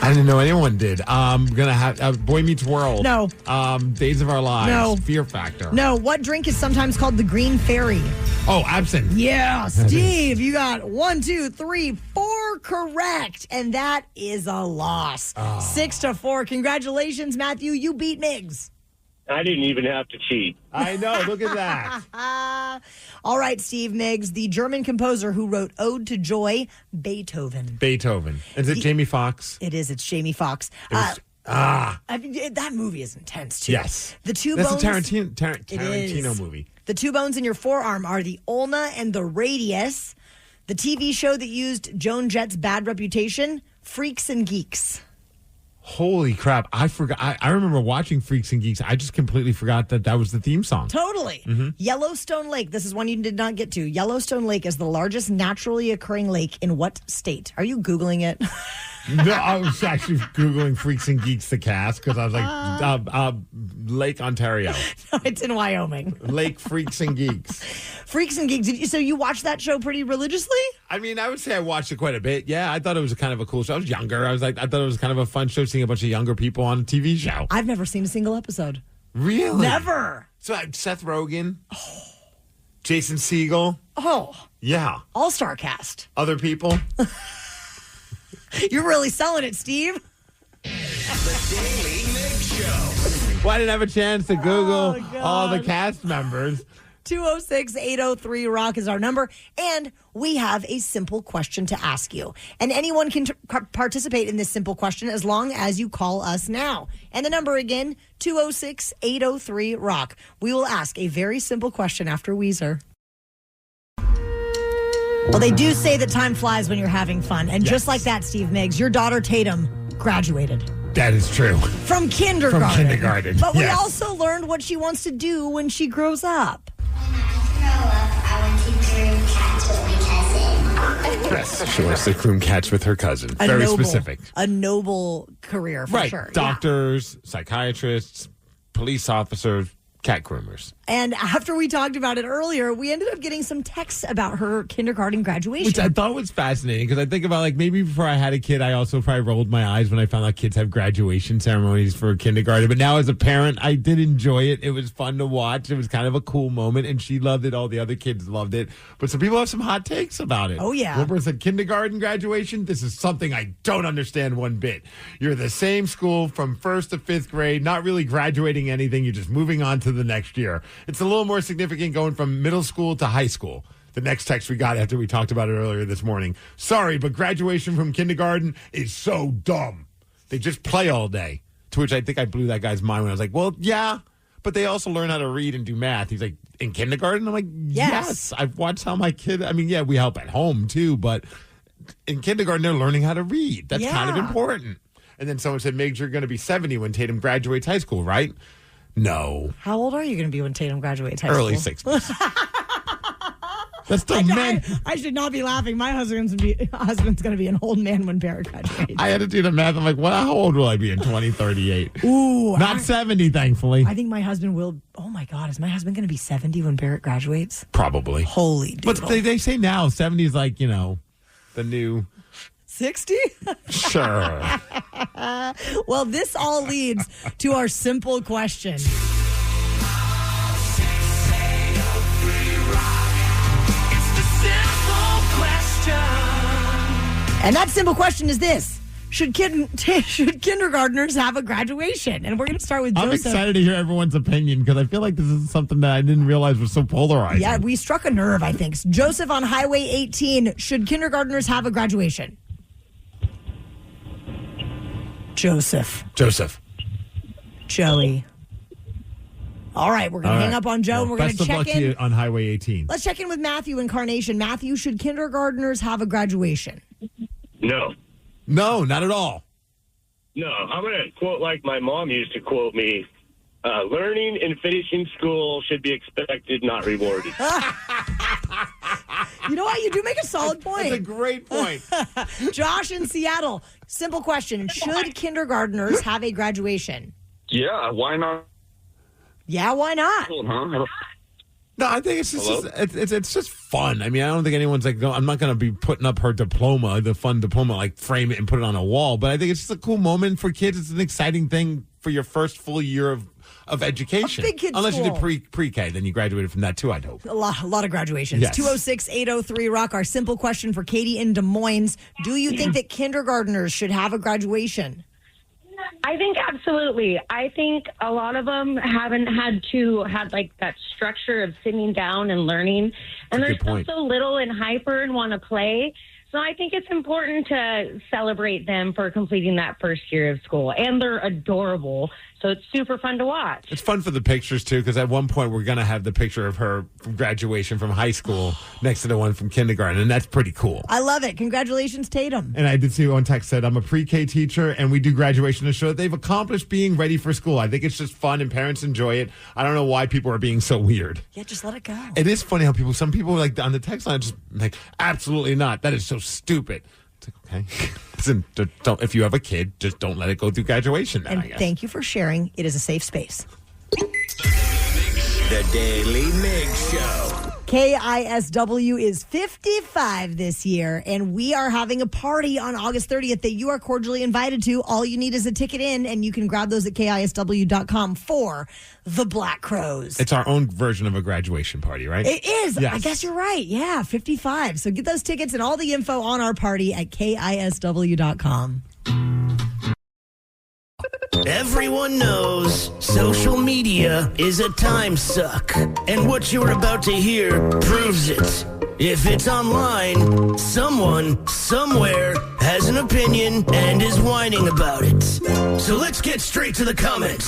I didn't know anyone did. I'm going to have Boy Meets World. No. Days of Our Lives. No. Fear Factor. No. What drink is sometimes called the Green Fairy? Oh, absinthe. Yeah, Steve, you got 1, 2, 3, 4 correct. And that is a loss. 6-4. Congratulations, Matthew. You beat Migs. I didn't even have to cheat. I know. Look at that. All right, Steve Migs, the German composer who wrote Ode to Joy, Beethoven. Beethoven. Is it Jamie Foxx? It is. It's Jamie Foxx. I mean, that movie is intense, too. Yes. The two That's bones. a Tarantino movie. The two bones in your forearm are the ulna and the radius. The TV show that used Joan Jett's Bad Reputation, Freaks and Geeks. Holy crap. I forgot. I remember watching Freaks and Geeks. I just completely forgot that was the theme song. Totally. Mm-hmm. Yellowstone Lake. This is one you did not get to. Yellowstone Lake is the largest naturally occurring lake in what state? Are you Googling it? No, I was actually Googling Freaks and Geeks, the cast, because I was like, Lake Ontario. No, it's in Wyoming. Lake Freaks and Geeks. Freaks and Geeks. So you watched that show pretty religiously? I mean, I would say I watched it quite a bit. Yeah, I thought it was kind of a cool show. I was younger. I thought it was kind of a fun show seeing a bunch of younger people on a TV show. I've never seen a single episode. Really? Never. So Seth Rogen, Jason Segel. Oh. Yeah. All-star cast. Other people. You're really selling it, Steve. The Daily Migs Show. Well, I didn't have a chance to Google all the cast members. 206-803-ROCK is our number, and we have a simple question to ask you. And anyone can participate in this simple question as long as you call us now. And the number again, 206-803-ROCK. We will ask a very simple question after Weezer. Well, they do say that time flies when you're having fun. And just like that, Steve Migs, your daughter Tatum graduated. That is true. From kindergarten. From kindergarten, But we yes. also learned what she wants to do when she grows up. I want to groom cats with my cousin. Yes, she wants to groom cats with her cousin. Very specific. A noble career, for Right. sure. Doctors, psychiatrists, police officers, cat groomers. And after we talked about it earlier, we ended up getting some texts about her kindergarten graduation. Which I thought was fascinating because I think about like maybe before I had a kid, I also probably rolled my eyes when I found out kids have graduation ceremonies for kindergarten. But now as a parent, I did enjoy it. It was fun to watch. It was kind of a cool moment, and she loved it. All the other kids loved it. But some people have some hot takes about it. Oh, yeah. Wilbur said kindergarten graduation. This is something I don't understand one bit. You're the same school from 1st to 5th grade, not really graduating anything. You're just moving on to the next year. It's a little more significant going from middle school to high school. The next text we got after we talked about it earlier this morning. Sorry, but graduation from kindergarten is so dumb. They just play all day. To which I think I blew that guy's mind when I was like, well, yeah, but they also learn how to read and do math. He's like, in kindergarten? I'm like, yes. I've watched how my kid, I mean, yeah, we help at home too, but in kindergarten, they're learning how to read. That's kind of important. And then someone said, Migs, you're going to be 70 when Tatum graduates high school, right? No. How old are you going to be when Tatum graduates high school? Early 60s. That's still men. I should not be laughing. My husband's going to be an old man when Barrett graduates. I had to do the math. I'm like, well, how old will I be in 2038? Ooh. Not 70, thankfully. I think my husband will. Oh, my God. Is my husband going to be 70 when Barrett graduates? Probably. Holy doodle. But they say now 70 is like, you know, the new 60? Sure. Well, this all leads to our simple question. And that simple question is this. Should kindergartners have a graduation? And we're going to start with Joseph. I'm excited to hear everyone's opinion because I feel like this is something that I didn't realize was so polarizing. Yeah, we struck a nerve, I think. Joseph on Highway 18. Should kindergartners have a graduation? Joseph. Joey. All right, we're going to hang up on Joe and we're going to check in. Best of luck to you on Highway 18. Let's check in with Matthew in Carnation. Matthew, should kindergartners have a graduation? No. No, not at all. No, I'm going to quote like my mom used to quote me. Learning and finishing school should be expected, not rewarded. You know what? You do make a solid point. That's a great point. Josh in Seattle. Simple question. Should kindergartners have a graduation? Yeah, why not? Yeah, why not? No, I think it's just fun. I mean, I don't think anyone's like, no, I'm not going to be putting up her diploma, the fun diploma, like frame it and put it on a wall. But I think it's just a cool moment for kids. It's an exciting thing for your first full year of education. A big kid Unless school. you did pre-K, then you graduated from that too, I'd hope. A lot of graduations. Yes. 206-803-ROCK. Our simple question for Katie in Des Moines. Do you think that kindergartners should have a graduation? I think absolutely. I think a lot of them haven't had like that structure of sitting down and learning. And they're still so little and hyper and want to play. So I think it's important to celebrate them for completing that first year of school. And they're adorable. So it's super fun to watch. It's fun for the pictures, too, because at one point we're going to have the picture of her from graduation from high school next to the one from kindergarten, and that's pretty cool. I love it. Congratulations, Tatum. And I did see one text said, I'm a pre-K teacher, and we do graduation to show that they've accomplished being ready for school. I think it's just fun, and parents enjoy it. I don't know why people are being so weird. Yeah, just let it go. It is funny how some people like on the text line just like, absolutely not. That is so stupid. It's like, okay. Listen, if you have a kid, just don't let it go through graduation then, And I guess. thank you for sharing. It is a safe space. The Daily Migs Show. KISW is 55 this year, and we are having a party on August 30th that you are cordially invited to. All you need is a ticket in, and you can grab those at KISW.com for the Black Crows. It's our own version of a graduation party, right? It is. Yes. I guess you're right. Yeah, 55. So get those tickets and all the info on our party at KISW.com. Everyone knows social media is a time suck, and what you're about to hear proves it. If it's online, someone, somewhere, has an opinion and is whining about it. So let's get straight to the comments.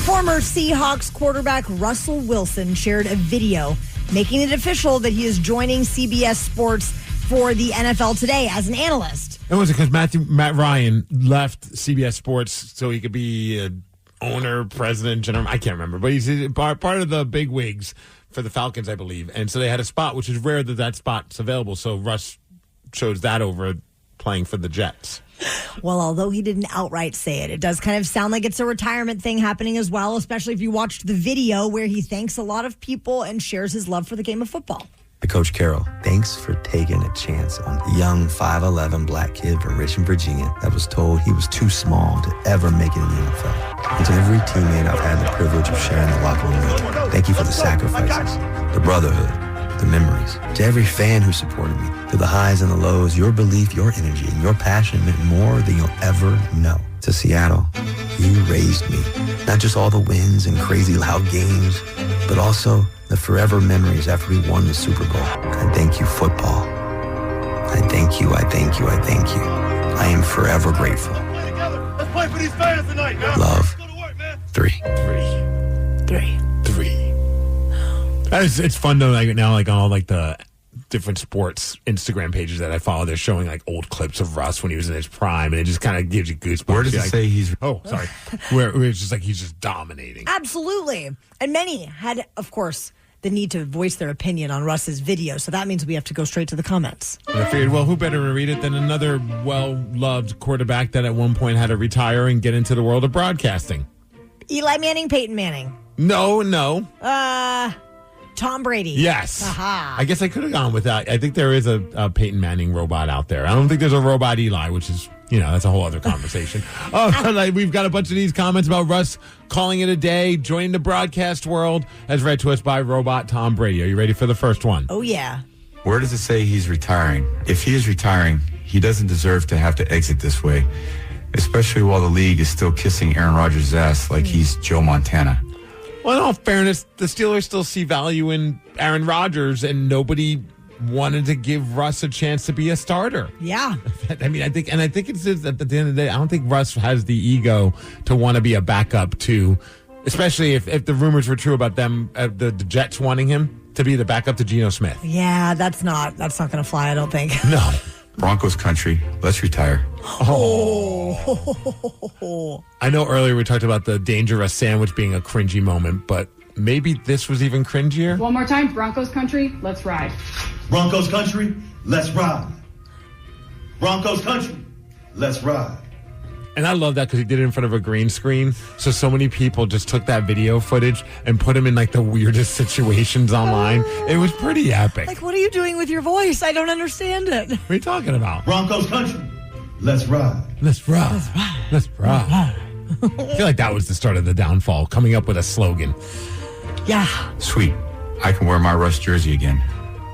Former Seahawks quarterback Russell Wilson shared a video making it official that he is joining CBS Sports for the NFL Today as an analyst. And was it because Matt Ryan left CBS Sports so he could be an owner, president, general? I can't remember, but he's part of the big wigs for the Falcons, I believe. And so they had a spot, which is rare that spot's available. So Russ chose that over playing for the Jets. Well, although he didn't outright say it, it does kind of sound like it's a retirement thing happening as well, especially if you watched the video where he thanks a lot of people and shares his love for the game of football. Coach Carroll, thanks for taking a chance on a young 5'11" black kid from Richmond, Virginia that was told he was too small to ever make it in the NFL. And to every teammate I've had the privilege of sharing the locker room with, thank you for the sacrifices, the brotherhood, the memories. To every fan who supported me, through the highs and the lows, your belief, your energy, and your passion meant more than you'll ever know. To Seattle, you raised me. Not just all the wins and crazy loud games, but also the forever memories after we won the Super Bowl. I thank you, football. I thank you, I thank you, I thank you. I am forever grateful. Let's play for these fans tonight, man. Love. 3. It's fun though, like now, like on all like the different sports Instagram pages that I follow, they're showing like old clips of Russ when he was in his prime, and it just kind of gives you goosebumps. Where does it say he's... Oh, sorry. where it's just like he's just dominating. Absolutely. And many had, of course, the need to voice their opinion on Russ's video, so that means we have to go straight to the comments. And I figured, well, who better to read it than another well-loved quarterback that at one point had to retire and get into the world of broadcasting? Eli Manning, Peyton Manning. No. Tom Brady. Yes. Aha. I guess I could have gone with that. I think there is a Peyton Manning robot out there. I don't think there's a robot Eli, which is, that's a whole other conversation. We've got a bunch of these comments about Russ calling it a day, joining the broadcast world, as read to us by robot Tom Brady. Are you ready for the first one? Oh, yeah. Where does it say he's retiring? If he is retiring, he doesn't deserve to have to exit this way, especially while the league is still kissing Aaron Rodgers' ass like he's Joe Montana. Well, in all fairness, the Steelers still see value in Aaron Rodgers, and nobody wanted to give Russ a chance to be a starter. Yeah. I mean, I think it's at the end of the day, I don't think Russ has the ego to want to be a backup to, especially if the rumors were true about them, the Jets wanting him to be the backup to Geno Smith. Yeah, that's not going to fly, I don't think. No. Broncos country, let's retire. Oh. I know earlier we talked about the dangerous sandwich being a cringy moment, but maybe this was even cringier. One more time, Broncos country, let's ride. Broncos country, let's ride. Broncos country, let's ride. And I love that because he did it in front of a green screen. So many people just took that video footage and put him in like the weirdest situations online. It was pretty epic. Like, what are you doing with your voice? I don't understand it. What are you talking about? Broncos country, let's ride. Let's ride. Let's ride. Let's ride. I feel like that was the start of the downfall, coming up with a slogan. Yeah. Sweet. I can wear my Russ jersey again.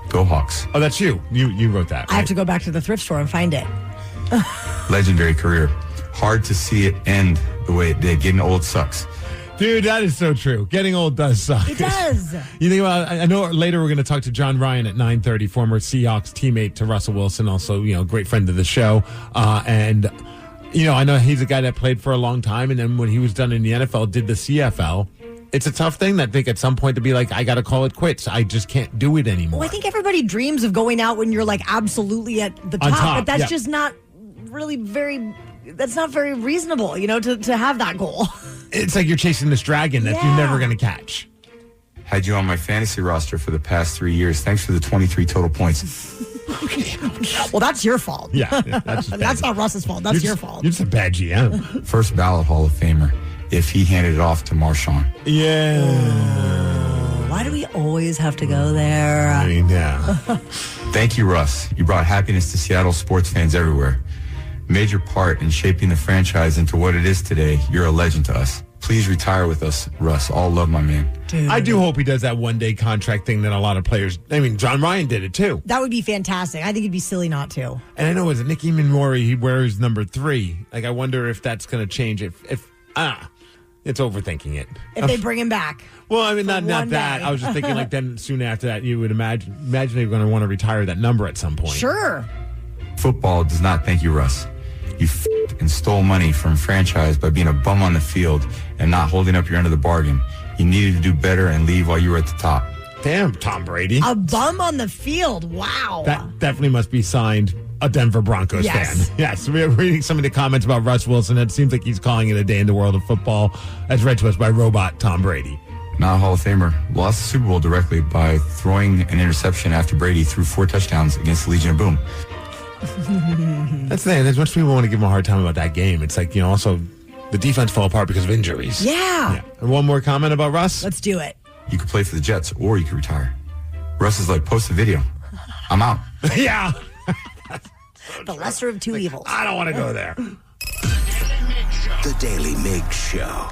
Go Hawks. Oh, that's you. You wrote that, right? I have to go back to the thrift store and find it. Legendary career. Hard to see it end the way it did. Getting old sucks. Dude, that is so true. Getting old does suck. It does. You think about, I know later we're going to talk to John Ryan at 9:30, former Seahawks teammate to Russell Wilson, also, great friend of the show. And I know he's a guy that played for a long time, and then when he was done in the NFL, did the CFL. It's a tough thing, I think, at some point to be like, I got to call it quits. I just can't do it anymore. Well, I think everybody dreams of going out when you're like absolutely at the top, but that's just not really that's not very reasonable, to have that goal. It's like you're chasing this dragon that you're never going to catch. Had you on my fantasy roster for the past 3 years. Thanks for the 23 total points. Well, that's your fault. Yeah, that's not Russ's fault. That's your fault. You're just a bad GM. First ballot Hall of Famer if he handed it off to Marshawn. Yeah. Why do we always have to go there? Yeah. Thank you, Russ. You brought happiness to Seattle sports fans everywhere. Major part in shaping the franchise into what it is today. You're a legend to us. Please retire with us, Russ. All love, my man. Dude. I do hope he does that one-day contract thing that a lot of players... I mean, John Ryan did it, too. That would be fantastic. I think it'd be silly not to. And I know as a Nicky Minori, he wears number 3. Like, I wonder if that's going to change it. It's overthinking it. If they bring him back. Well, I mean, not that. Day. I was just thinking, like, then soon after that, you would imagine they're going to want to retire that number at some point. Sure. Football does not thank you, Russ. You and stole money from franchise by being a bum on the field and not holding up your end of the bargain. You needed to do better and leave while you were at the top. Damn, Tom Brady. A bum on the field. Wow. That definitely must be signed a Denver Broncos fan. Yes, we're reading some of the comments about Russ Wilson. It seems like he's calling it a day in the world of football, as read to us by robot Tom Brady. Not a Hall of Famer. Lost the Super Bowl directly by throwing an interception after Brady threw 4 touchdowns against the Legion of Boom. That's the thing. There's much people want to give him a hard time about that game. It's like, also the defense fell apart because of injuries. Yeah. And one more comment about Russ? Let's do it. You could play for the Jets or you could retire. Russ is like, post a video. I'm out. Yeah. The lesser of two evils. I don't want to go there. The Daily Migs Show.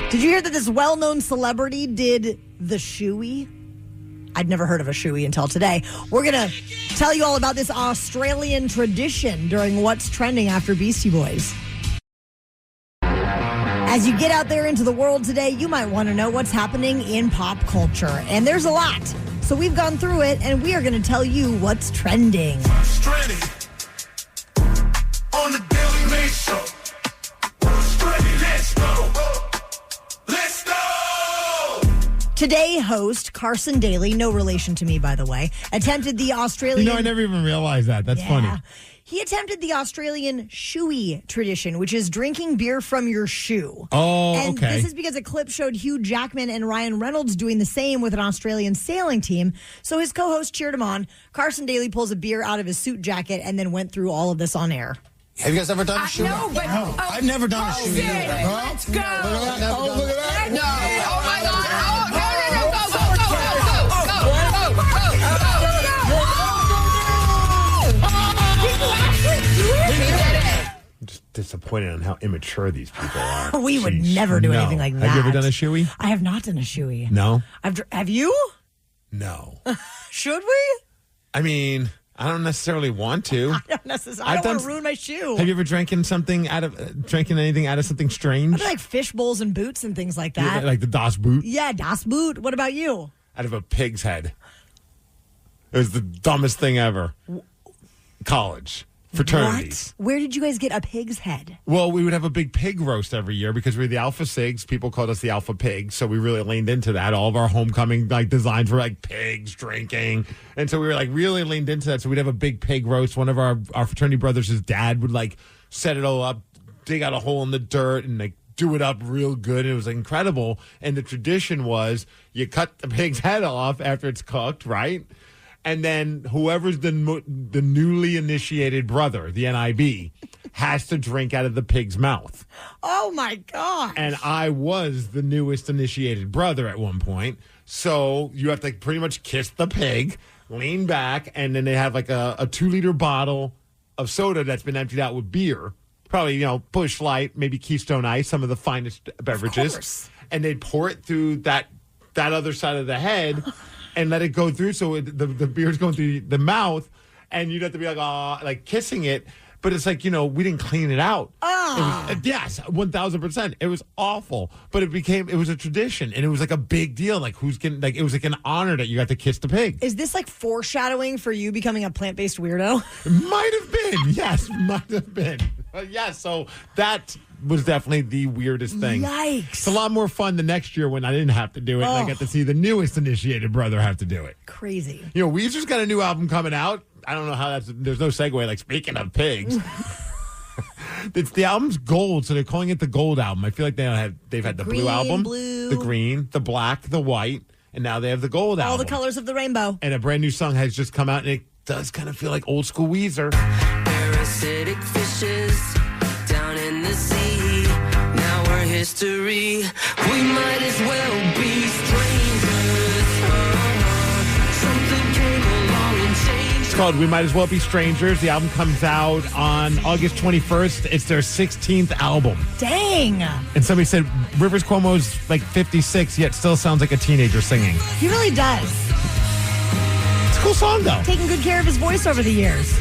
Did you hear that this well-known celebrity did the shoey? I'd never heard of a shoey until today. We're going to tell you all about this Australian tradition during What's Trending after Beastie Boys. As you get out there into the world today, you might want to know what's happening in pop culture. And there's a lot. So we've gone through it, and we are going to tell you what's trending. What's trending on the Daily Migs Show. What's trending? Let's go. Let's go. Today, host Carson Daly, no relation to me, by the way, attempted the Australian... I never even realized that. That's funny. He attempted the Australian shoey tradition, which is drinking beer from your shoe. Oh, and okay. This is because a clip showed Hugh Jackman and Ryan Reynolds doing the same with an Australian sailing team. So his co-host cheered him on. Carson Daly pulls a beer out of his suit jacket and then went through all of this on air. Have you guys ever done a shoey? No, but... No, I've never done a shoey. Let's go. Look at that. Oh, look at that. No. Oh, my God. I'm just disappointed on how immature these people are. We would never do anything like that. Have you ever done a shoey? I have not done a shoey. No. Have you? No. Should we? I mean, I don't necessarily want to. I don't want to ruin my shoe. Have you ever drinking anything out of something strange? I mean, like fish bowls and boots and things like that. Like the Das Boot? Yeah, Das Boot. What about you? Out of a pig's head. It was the dumbest thing ever. College. Fraternities. What? Where did you guys get a pig's head? Well, we would have a big pig roast every year because we were the Alpha Sigs. People called us the Alpha Pigs, so we really leaned into that. All of our homecoming designs were like pigs drinking, and so we were really leaned into that. So we'd have a big pig roast. One of our fraternity brothers' dad would set it all up, dig out a hole in the dirt, and do it up real good. It was incredible. And the tradition was you cut the pig's head off after it's cooked, right? And then whoever's the newly initiated brother, the NIB, has to drink out of the pig's mouth. Oh, my God. And I was the newest initiated brother at one point. So you have to pretty much kiss the pig, lean back, and then they have a 2-liter bottle of soda that's been emptied out with beer. Probably, Busch Light, maybe Keystone Ice, some of the finest beverages. Of course. And they'd pour it through that other side of the head and let it go through, so the beer's going through the mouth, and you'd have to be kissing it. But it's we didn't clean it out. Yes, 1,000%. It was awful, but it was a tradition, and it was a big deal. Who's getting it was an honor that you got to kiss the pig. Is this foreshadowing for you becoming a plant-based weirdo? Might have been. Yes, might have been. Yes, so that was definitely the weirdest thing. Yikes. It's a lot more fun the next year when I didn't have to do it, and I got to see the newest initiated brother have to do it. Crazy. Weezer's got a new album coming out. I don't know how there's no segue, speaking of pigs. The album's gold, so they're calling it the gold album. I feel like they've had the green, blue album, blue. the green, the black, the white, and now they have the gold album. All the colors of the rainbow. And a brand new song has just come out, and it does kind of feel like old school Weezer. Parasitic fishes down in the sea. Now we're history. We might as well be strangers. Something came along and changed. It's called We Might As Well Be Strangers. The album comes out on August 21st. It's their 16th album. Dang. And somebody said Rivers Cuomo's 56, yet still sounds like a teenager singing. He really does. It's a cool song, though. Taking good care of his voice over the years.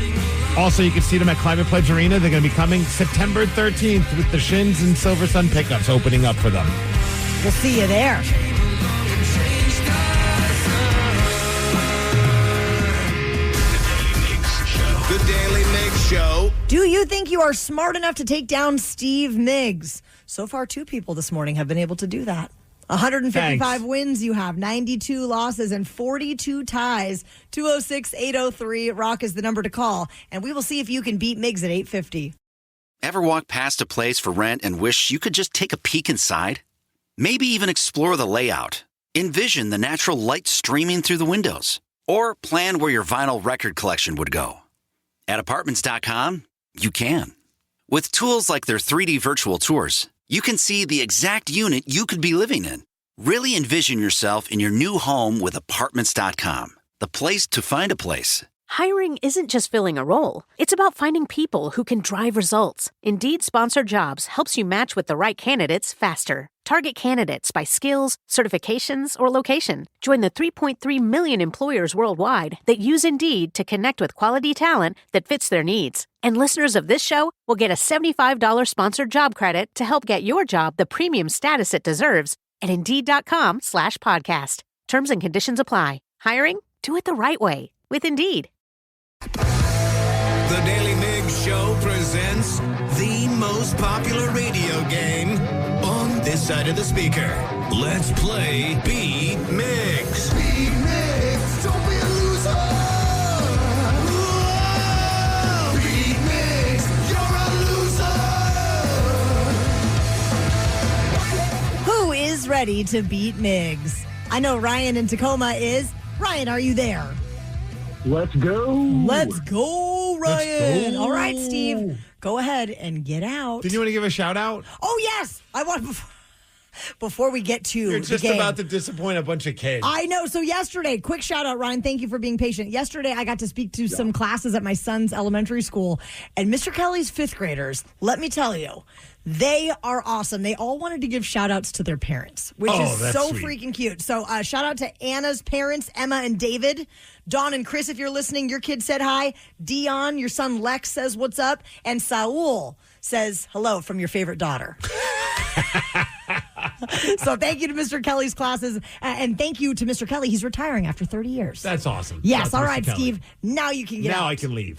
Also, you can see them at Climate Pledge Arena. They're going to be coming September 13th with the Shins and Silver Sun pickups opening up for them. We'll see you there. The Daily Migs Show. Do you think you are smart enough to take down Steve Migs? So far, 2 people this morning have been able to do that. 155 wins you have, 92 losses, and 42 ties. 206-803. Rock is the number to call, and we will see if you can beat Migs at 850. Ever walk past a place for rent and wish you could just take a peek inside? Maybe even explore the layout. Envision the natural light streaming through the windows. Or plan where your vinyl record collection would go. At Apartments.com, you can. With tools like their 3D virtual tours, you can see the exact unit you could be living in. Really envision yourself in your new home with Apartments.com, the place to find a place. Hiring isn't just filling a role. It's about finding people who can drive results. Indeed Sponsored Jobs helps you match with the right candidates faster. Target candidates by skills, certifications, or location. Join the 3.3 million employers worldwide that use Indeed to connect with quality talent that fits their needs. And listeners of this show will get a $75 sponsored job credit to help get your job the premium status it deserves at Indeed.com/podcast. Terms and conditions apply. Hiring? Do it the right way with Indeed. The Daily Migs Show presents the most popular radio game on this side of the speaker. Let's play Beat Migs. Beat Migs, don't be a loser. Whoa. Beat Migs, you're a loser. Who is ready to beat Migs? I know Ryan in Tacoma is. Ryan, are you there? Let's go. Let's go, Ryan. All right, Steve. Go ahead and get out. Did you want to give a shout out? Oh, yes. I want Before we get to You're the just game. about to disappoint a bunch of kids. I know. So yesterday, quick shout out, Ryan. Thank you for being patient. Yesterday, I got to speak to some classes at my son's elementary school, and Mr. Kelly's fifth graders, let me tell you, they are awesome. They all wanted to give shout outs to their parents, which is that's so sweet. freaking cute. So shout out to Anna's parents, Emma and David. Dawn and Chris, if you're listening, your kid said hi. Dion, your son Lex says what's up. And Saul says hello from your favorite daughter. So thank you to Mr. Kelly's classes. And thank you to Mr. Kelly. He's retiring after 30 years. That's awesome. Yes. That's All Mr. right, Kelly. Steve. Now you can get out. Now I can leave.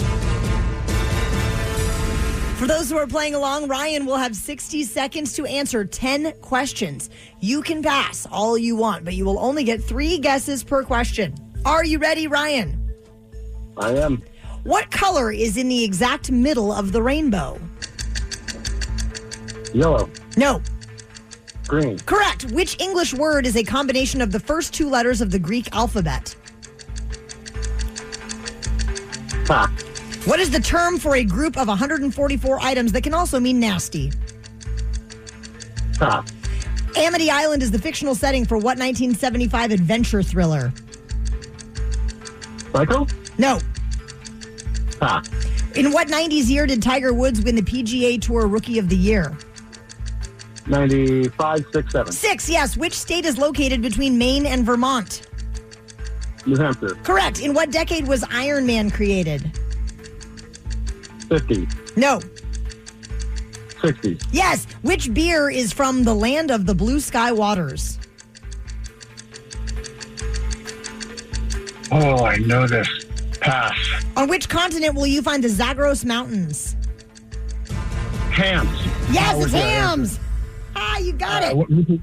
For those who are playing along, Ryan will have 60 seconds to answer 10 questions. You can pass all you want, but you will only get 3 guesses per question. Are you ready, Ryan? I am. What color is in the exact middle of the rainbow? Yellow. No. Green. Correct. Which English word is a combination of the first 2 letters of the Greek alphabet? Ha. What is the term for a group of 144 items that can also mean nasty? Ha. Amity Island is the fictional setting for what 1975 adventure thriller? Psycho? No. Ha. In what 90s year did Tiger Woods win the PGA Tour Rookie of the Year? 95, 6, 7. 6, yes. Which state is located between Maine and Vermont? New Hampshire. Correct. In what decade was Iron Man created? 50. No. 60. Yes. Which beer is from the land of the blue sky waters? Oh, I know this. Pass. On which continent will you find the Zagros Mountains? Hams. Yes, How it's was that? hams. Ah, you got it.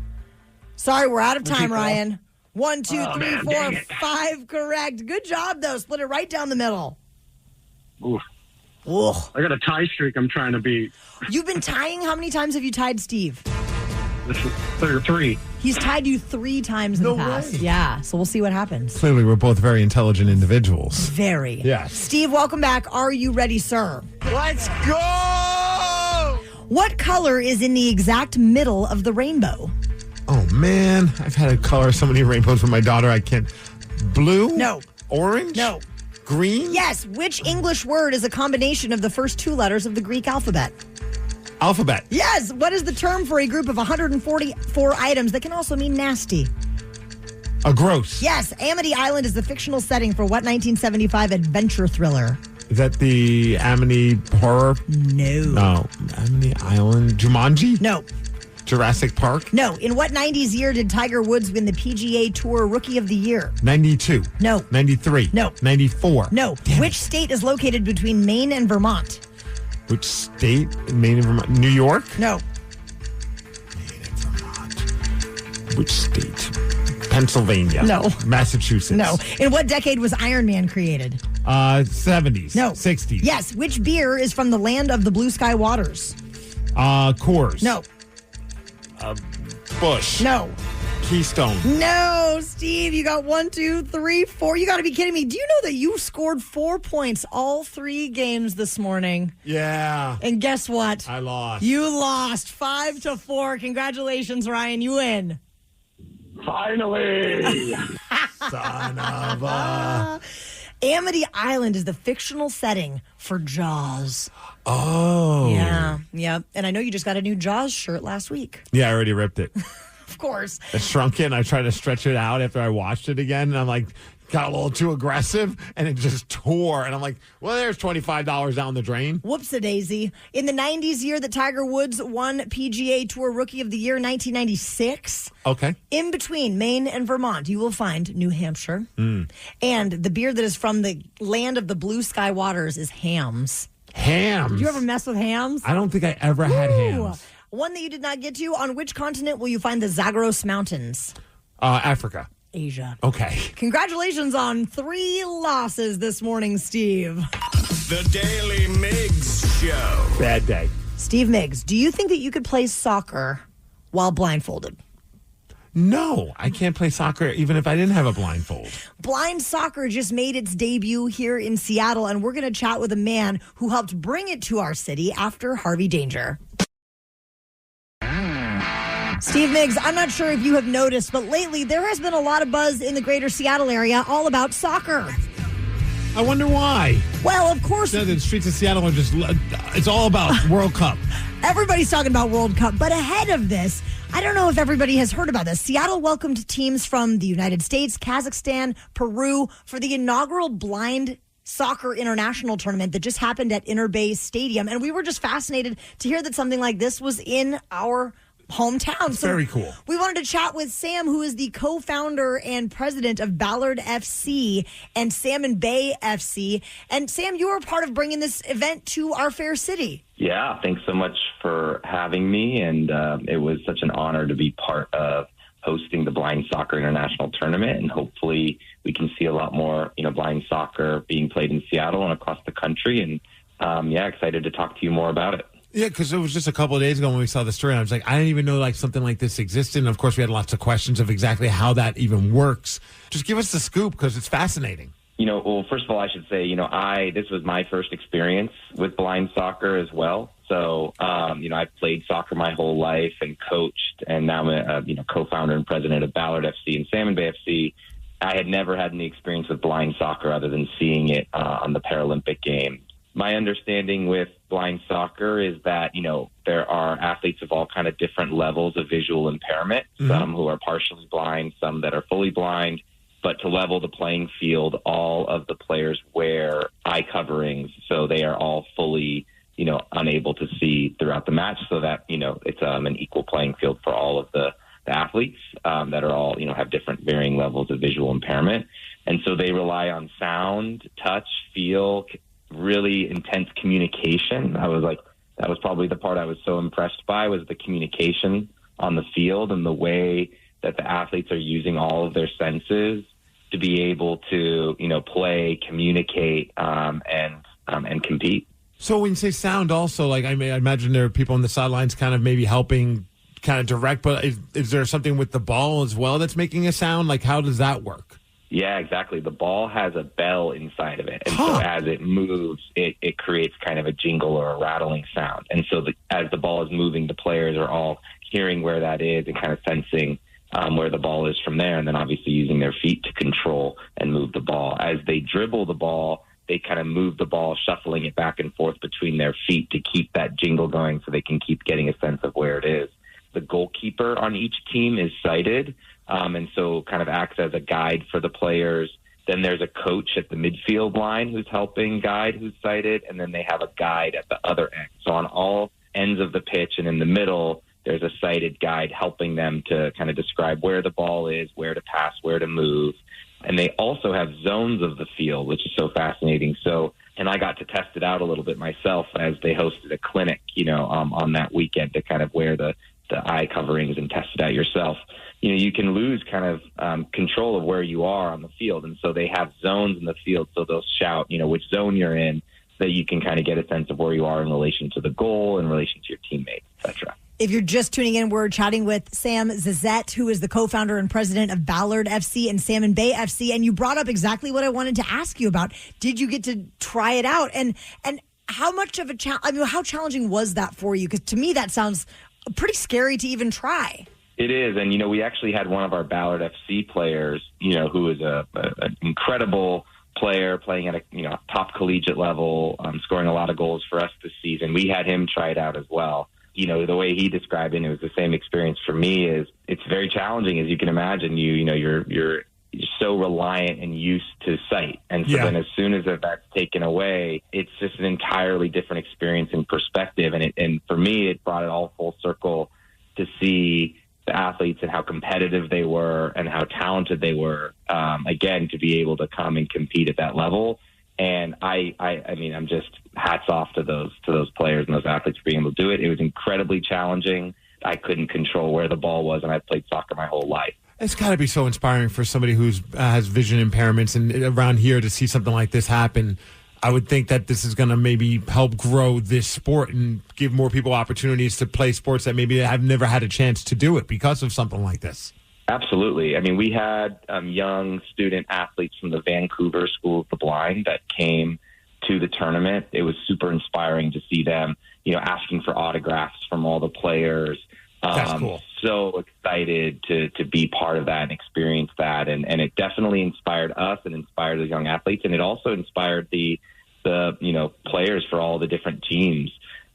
Sorry, we're out of time, Repeat that. Ryan. 1, 2, Oh, 3, man, 4, dang it. 5 correct. Good job, though. Split it right down the middle. Oof. Ugh. I got a tie streak I'm trying to beat. You've been tying? How many times have you tied Steve? This is 3. He's tied you 3 times in the past. way. Yeah, so we'll see what happens. Clearly, we're both very intelligent individuals. Very. Yes. Steve, welcome back. Are you ready, sir? Let's go! What color is in the exact middle of the rainbow? Oh, man. I've had to color so many rainbows with my daughter. I can't. Blue? No. Orange? No. Green? Yes. Which English word is a combination of the first 2 letters of the Greek alphabet? Alphabet. Yes. What is the term for a group of 144 items that can also mean nasty? A gross. Yes. Amity Island is the fictional setting for what 1975 adventure thriller? Is that the Amity horror? No. No. Amity Island. Jumanji? No. Jurassic Park? No. In what 90s year did Tiger Woods win the PGA Tour Rookie of the Year? 92. No. 93. No. 94. No. Which state is located between Maine and Vermont? Which state? Maine and Vermont. New York? No. Maine and Vermont. Which state? Pennsylvania. No. Massachusetts. No. In what decade was Iron Man created? 70s. No. 60s. Yes. Which beer is from the land of the blue sky waters? Coors. No. Bush. No. Keystone. No, Steve, you got 1, 2, 3, 4. You got to be kidding me. Do you know that you scored 4 points all 3 games this morning? Yeah. And guess what? I lost. You lost 5-4. Congratulations, Ryan. You win. Finally. Son of a... Amity Island is the fictional setting for Jaws. Oh. Yeah. Yep. And I know you just got a new Jaws shirt last week. Yeah, I already ripped it. Of course. I shrunk it and I tried to stretch it out after I watched it again. And I'm like, got a little too aggressive and it just tore. And I'm like, well, there's $25 down the drain. Whoops-a-daisy. In the 90s year that Tiger Woods won PGA Tour Rookie of the Year, 1996, Okay. in between Maine and Vermont, you will find New Hampshire. And the beer that is from the land of the blue sky waters is hams. Hams. Did you ever mess with hams? I don't think I ever had Ooh. hams. One that you did not get to. On which continent will you find the Zagros Mountains? Africa. Asia. Okay. Congratulations on 3 losses this morning, Steve. The Daily Migs Show. Bad day. Steve Migs, do you think that you could play soccer while blindfolded? No, I can't play soccer even if I didn't have a blindfold. Blind soccer just made its debut here in Seattle, and we're going to chat with a man who helped bring it to our city after Harvey Danger. Steve Migs, I'm not sure if you have noticed, but lately there has been a lot of buzz in the greater Seattle area all about soccer. I wonder why. Well, of course. The streets of Seattle are just, it's all about World Cup. Everybody's talking about World Cup, but ahead of this, I don't know if everybody has heard about this. Seattle welcomed teams from the United States, Kazakhstan, Peru for the inaugural blind soccer international tournament that just happened at Inner Bay Stadium. And we were just fascinated to hear that something like this was in our hometown. So very cool. We wanted to chat with Sam, who is the co-founder and president of Ballard FC and Salmon Bay FC. And Sam, you were part of bringing this event to our fair city. Yeah, thanks so much for having me. And it was such an honor to be part of hosting the Blind Soccer International Tournament. And hopefully we can see a lot more, blind soccer being played in Seattle and across the country. And excited to talk to you more about it. Yeah, because it was just a couple of days ago when we saw the story. And I was like, I didn't even know something like this existed. And of course, we had lots of questions of exactly how that even works. Just give us the scoop because it's fascinating. Well, first of all, I should say, this was my first experience with blind soccer as well. So, I've played soccer my whole life and coached, and now I'm a co-founder and president of Ballard FC and Salmon Bay FC. I had never had any experience with blind soccer other than seeing it on the Paralympic Games. My understanding with blind soccer is that, there are athletes of all kind of different levels of visual impairment, some who are partially blind, some that are fully blind. But to level the playing field, all of the players wear eye coverings, so they are all fully, unable to see throughout the match, so that, it's an equal playing field for all of the athletes that are all, have different varying levels of visual impairment. And so they rely on sound, touch, feel, really intense communication. That was probably the part I was so impressed by, was the communication on the field and the way that the athletes are using all of their senses to be able to, play, communicate, and compete. So when you say sound also, I imagine there are people on the sidelines kind of maybe helping kind of direct, but is there something with the ball as well that's making a sound? How does that work? Yeah, exactly. The ball has a bell inside of it. And so as it moves, it creates kind of a jingle or a rattling sound. And so as the ball is moving, the players are all hearing where that is and kind of sensing where the ball is from there, and then obviously using their feet to control and move the ball. As they dribble the ball, they kind of move the ball, shuffling it back and forth between their feet to keep that jingle going so they can keep getting a sense of where it is. The goalkeeper on each team is sighted, and so kind of acts as a guide for the players. Then there's a coach at the midfield line who's helping guide who's sighted, and then they have a guide at the other end. So on all ends of the pitch and in the middle, there's a sighted guide helping them to kind of describe where the ball is, where to pass, where to move. And they also have zones of the field, which is so fascinating. And I got to test it out a little bit myself as they hosted a clinic, on that weekend to kind of wear the eye coverings and test it out yourself. You can lose kind of control of where you are on the field. And so they have zones in the field, so they'll shout, which zone you're in, so that you can kind of get a sense of where you are in relation to the goal, in relation to your teammates, et cetera. If you're just tuning in, we're chatting with Sam Zizette, who is the co-founder and president of Ballard FC and Salmon Bay FC. And you brought up exactly what I wanted to ask you about. Did you get to try it out? And how much of a challenge, how challenging was that for you? Because to me, that sounds pretty scary to even try. It is. And, we actually had one of our Ballard FC players, who is an incredible player playing at a top collegiate level, scoring a lot of goals for us this season. We had him try it out as well. The way he described it, and it was the same experience for me, is it's very challenging, as you can imagine. You're so reliant and used to sight. And so then as soon as that's taken away, it's just an entirely different experience and perspective. And for me, it brought it all full circle to see the athletes and how competitive they were and how talented they were, again, to be able to come and compete at that level. And I mean, I'm just hats off to those players and those athletes for being able to do it. It was incredibly challenging. I couldn't control where the ball was, and I played soccer my whole life. It's got to be so inspiring for somebody who's has vision impairments and around here to see something like this happen. I would think that this is going to maybe help grow this sport and give more people opportunities to play sports that maybe have never had a chance to do it because of something like this. Absolutely. I mean, we had young student athletes from the Vancouver School of the Blind that came to the tournament. It was super inspiring to see them, asking for autographs from all the players. That's cool. so excited to be part of that and experience that. And it definitely inspired us and inspired the young athletes. And it also inspired the players for all the different teams.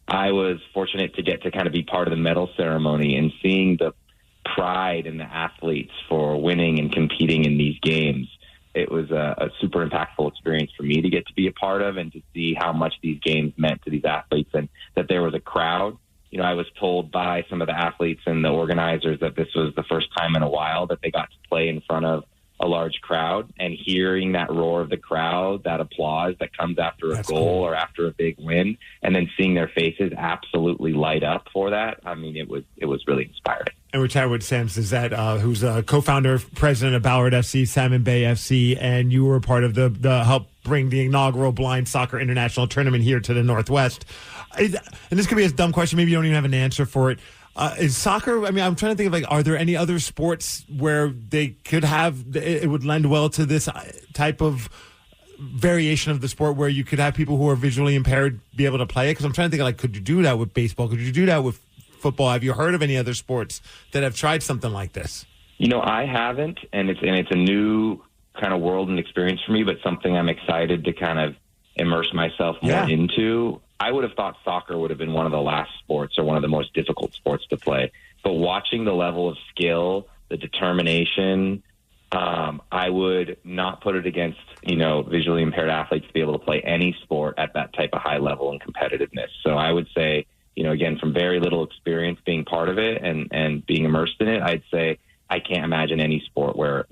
I was fortunate to get to kind of be part of the medal ceremony and seeing the pride in the athletes for winning and competing in these games. It was a super impactful experience for me to get to be a part of and to see how much these games meant to these athletes and that there was a crowd. I was told by some of the athletes and the organizers that this was the first time in a while that they got to play in front of a large crowd, and hearing that roar of the crowd, that applause that comes after a goal or after a big win, and then seeing their faces absolutely light up for that. I mean, it was really inspiring. And we're chatting with Sam Zizette, who's a co-founder, president of Ballard FC, Salmon Bay FC, and you were part of the help bring the inaugural Blind Soccer International Tournament here to the Northwest. And this could be a dumb question. Maybe you don't even have an answer for it. Is soccer, I mean, I'm trying to think of, are there any other sports where they could have, it would lend well to this type of variation of the sport where you could have people who are visually impaired be able to play it? Because I'm trying to think, could you do that with baseball? Could you do that with football? Have you heard of any other sports that have tried something like this? I haven't, and it's a new kind of world and experience for me, but something I'm excited to kind of immerse myself more into. I would have thought soccer would have been one of the last sports or one of the most difficult sports to play. But watching the level of skill, the determination, I would not put it against, visually impaired athletes to be able to play any sport at that type of high level and competitiveness. So I would say, again, from very little experience being part of it and being immersed in it, I'd say I can't imagine any sport where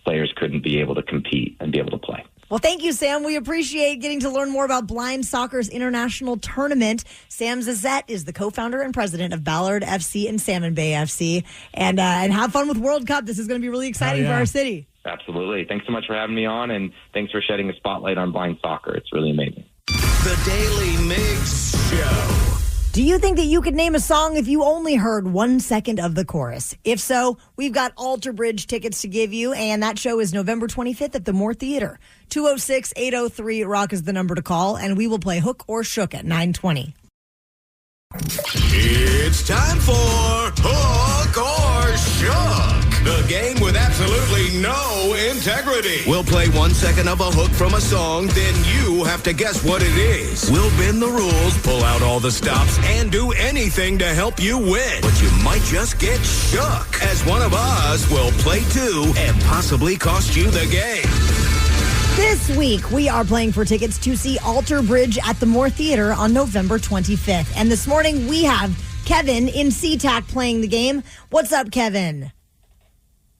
players couldn't be able to compete and be able to play. Well, thank you, Sam. We appreciate getting to learn more about Blind Soccer's international tournament. Sam Zizette is the co-founder and president of Ballard FC and Salmon Bay FC. And have fun with World Cup. This is going to be really exciting for our city. Absolutely. Thanks so much for having me on, and thanks for shedding a spotlight on blind soccer. It's really amazing. The Daly Migs Show. Do you think that you could name a song if you only heard 1 second of the chorus? If so, we've got Alter Bridge tickets to give you, and that show is November 25th at the Moore Theater. 206-803-ROCK is the number to call, and we will play Hook or Shook at 9:20. It's time for Hook or Shook, the game with absolutely no integrity. We'll play 1 second of a hook from a song, then you have to guess what it is. We'll bend the rules, pull out all the stops, and do anything to help you win. But you might just get shook, as one of us will play too and possibly cost you the game. This week, we are playing for tickets to see Alter Bridge at the Moore Theater on November 25th. And this morning, we have Kevin in SeaTac playing the game. What's up, Kevin?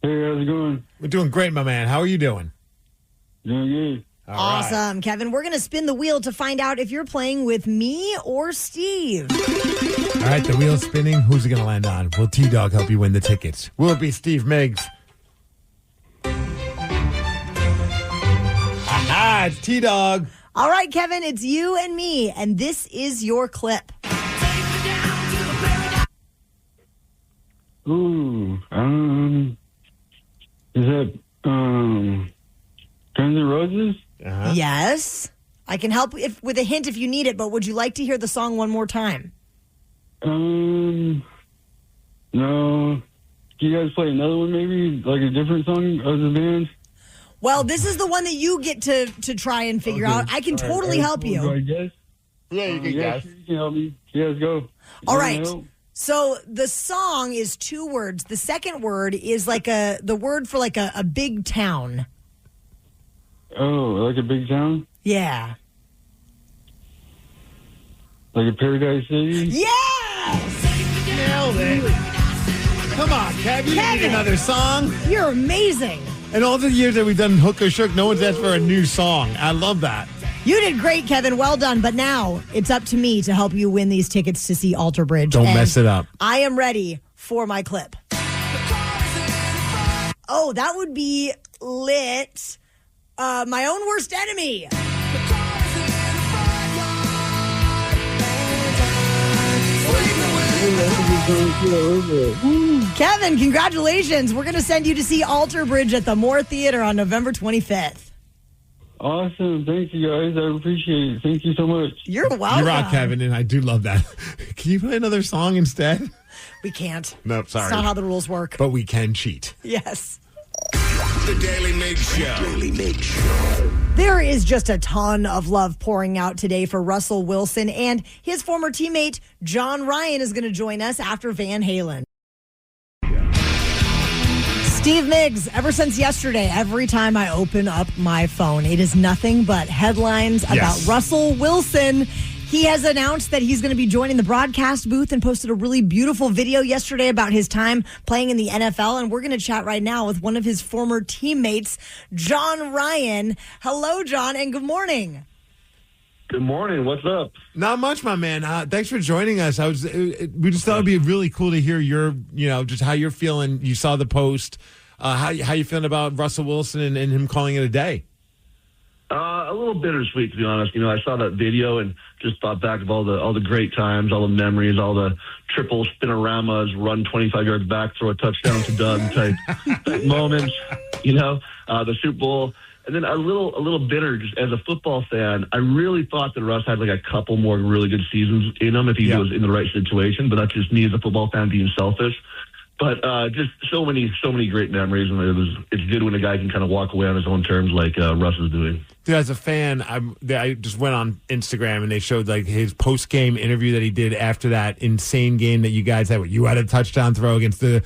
Hey, how's it going? We're doing great, my man. How are you doing? Doing good. Awesome, Kevin. We're going to spin the wheel to find out if you're playing with me or Steve. All right, the wheel's spinning. Who's it going to land on? Will T-Dog help you win the tickets? Will it be Steve Migs? Aha, it's T-Dog. All right, Kevin, it's you and me, and this is your clip. Ooh, is that, Guns N' Roses? Yes. I can help with a hint if you need it, but would you like to hear the song one more time? No. Do you guys play another one maybe? Like a different song of the band? Well, this is the one that you get to try and figure out. I can totally help you. Do I guess? Yeah, you can guess. Sure, you can help me. Yeah, let's go. All right. So the song is 2 words. The second word is like the word for like a big town. Oh, like a big town? Yeah. Like a Paradise City? Yes! Nailed it. Come on, Kev. You need another song. You're amazing. In all the years that we've done Hook or Shook, no one's asked for a new song. I love that. You did great, Kevin. Well done. But now it's up to me to help you win these tickets to see Alter Bridge. Don't mess it up. I am ready for my clip. Oh, that would be lit. My Own Worst Enemy. Kevin, congratulations. We're going to send you to see Alter Bridge at the Moore Theater on November 25th. Awesome. Thank you, guys. I appreciate it. Thank you so much. You're welcome. You rock, Kevin, and I do love that. Can you play another song instead? We can't. Nope, sorry. It's not how the rules work. But we can cheat. Yes. The Daily Migs Show. Daily Migs Show. There is just a ton of love pouring out today for Russell Wilson, and his former teammate John Ryan is going to join us after Van Halen. Steve Migs, ever since yesterday, every time I open up my phone, it is nothing but headlines about Russell Wilson. He has announced that he's going to be joining the broadcast booth and posted a really beautiful video yesterday about his time playing in the NFL. And we're going to chat right now with one of his former teammates, John Ryan. Hello, John, and good morning. Good morning. What's up? Not much, my man. Thanks for joining us. We just thought it'd be really cool to hear your, just how you're feeling. You saw the post. How you feeling about Russell Wilson and him calling it a day? A little bittersweet, to be honest. I saw that video and just thought back of all the great times, all the memories, all the triple spinoramas, run 25 yards back, throw a touchdown to Doug type moments. The Super Bowl. And then a little bitter, just as a football fan. I really thought that Russ had like a couple more really good seasons in him if he was in the right situation. But that's just me as a football fan being selfish. But just so many great memories, and it's good when a guy can kind of walk away on his own terms like Russ is doing. Dude, as a fan, I just went on Instagram and they showed like his post game interview that he did after that insane game that you guys had. You had a touchdown throw against Green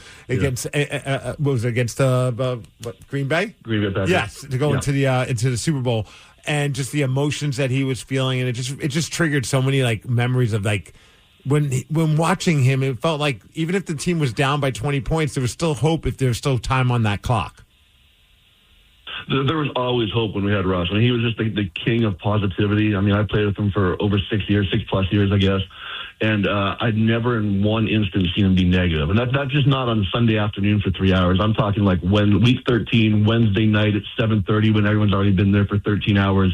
Bay? Green Bay Packers. Yes, to go into the Super Bowl, and just the emotions that he was feeling, and it just triggered so many like memories of like. When watching him, it felt like even if the team was down by 20 points, there was still hope if there was still time on that clock. There was always hope when we had Russ. I mean, he was just the king of positivity. I mean, I played with him for over 6 plus years, I guess. And I'd never in one instance seen him be negative. And that's just not on Sunday afternoon for 3 hours. I'm talking like when week 13, Wednesday night at 7:30 when everyone's already been there for 13 hours.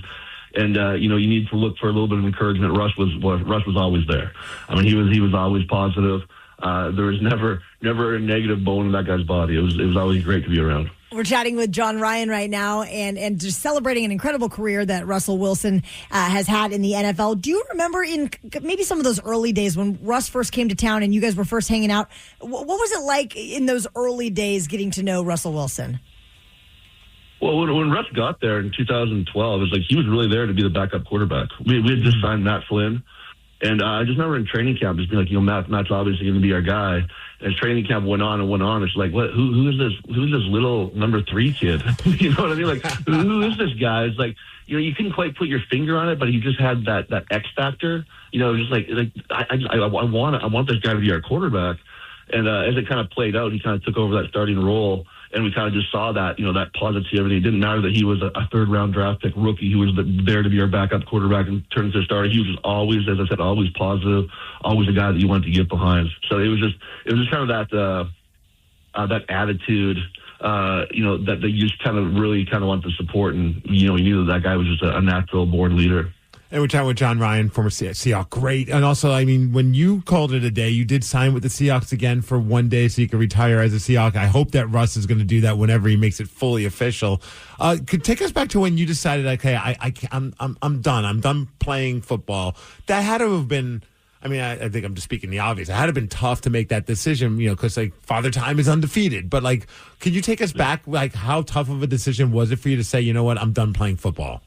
And you need to look for a little bit of encouragement. Russ was always there. I mean, he was always positive. There was never a negative bone in that guy's body. It was always great to be around. We're chatting with John Ryan right now and just celebrating an incredible career that Russell Wilson has had in the NFL. Do you remember in maybe some of those early days when Russ first came to town and you guys were first hanging out? What was it like in those early days getting to know Russell Wilson? Well, when Russ got there in 2012, it was like he was really there to be the backup quarterback. We had just signed Matt Flynn, and I just remember in training camp just being like, Matt's obviously going to be our guy. As training camp went on, it's like, what? Who is this? Who's this little number 3 kid? You know what I mean? Like, who is this guy? It's like, you couldn't quite put your finger on it, but he just had that X factor. Just like I want this guy to be our quarterback. And as it kind of played out, he kind of took over that starting role. And we kind of just saw that, that positivity. It didn't matter that he was a third-round draft pick rookie who was there to be our backup quarterback and turn into a starter. He was just always, as I said, always positive, always a guy that you wanted to get behind. So it was just kind of that attitude, that you just kind of really kind of want to support. And, you knew that guy was just a natural born leader. And we're chatting with John Ryan, former Seahawks. Great. And also, I mean, when you called it a day, you did sign with the Seahawks again for 1 day so you could retire as a Seahawk. I hope that Russ is going to do that whenever he makes it fully official. Could take us back to when you decided, okay, I'm done. I'm done playing football. That had to have been, I mean, I think I'm just speaking the obvious. It had to have been tough to make that decision, because like Father Time is undefeated. But like, can you take us back? Like, how tough of a decision was it for you to say, you know what, I'm done playing football?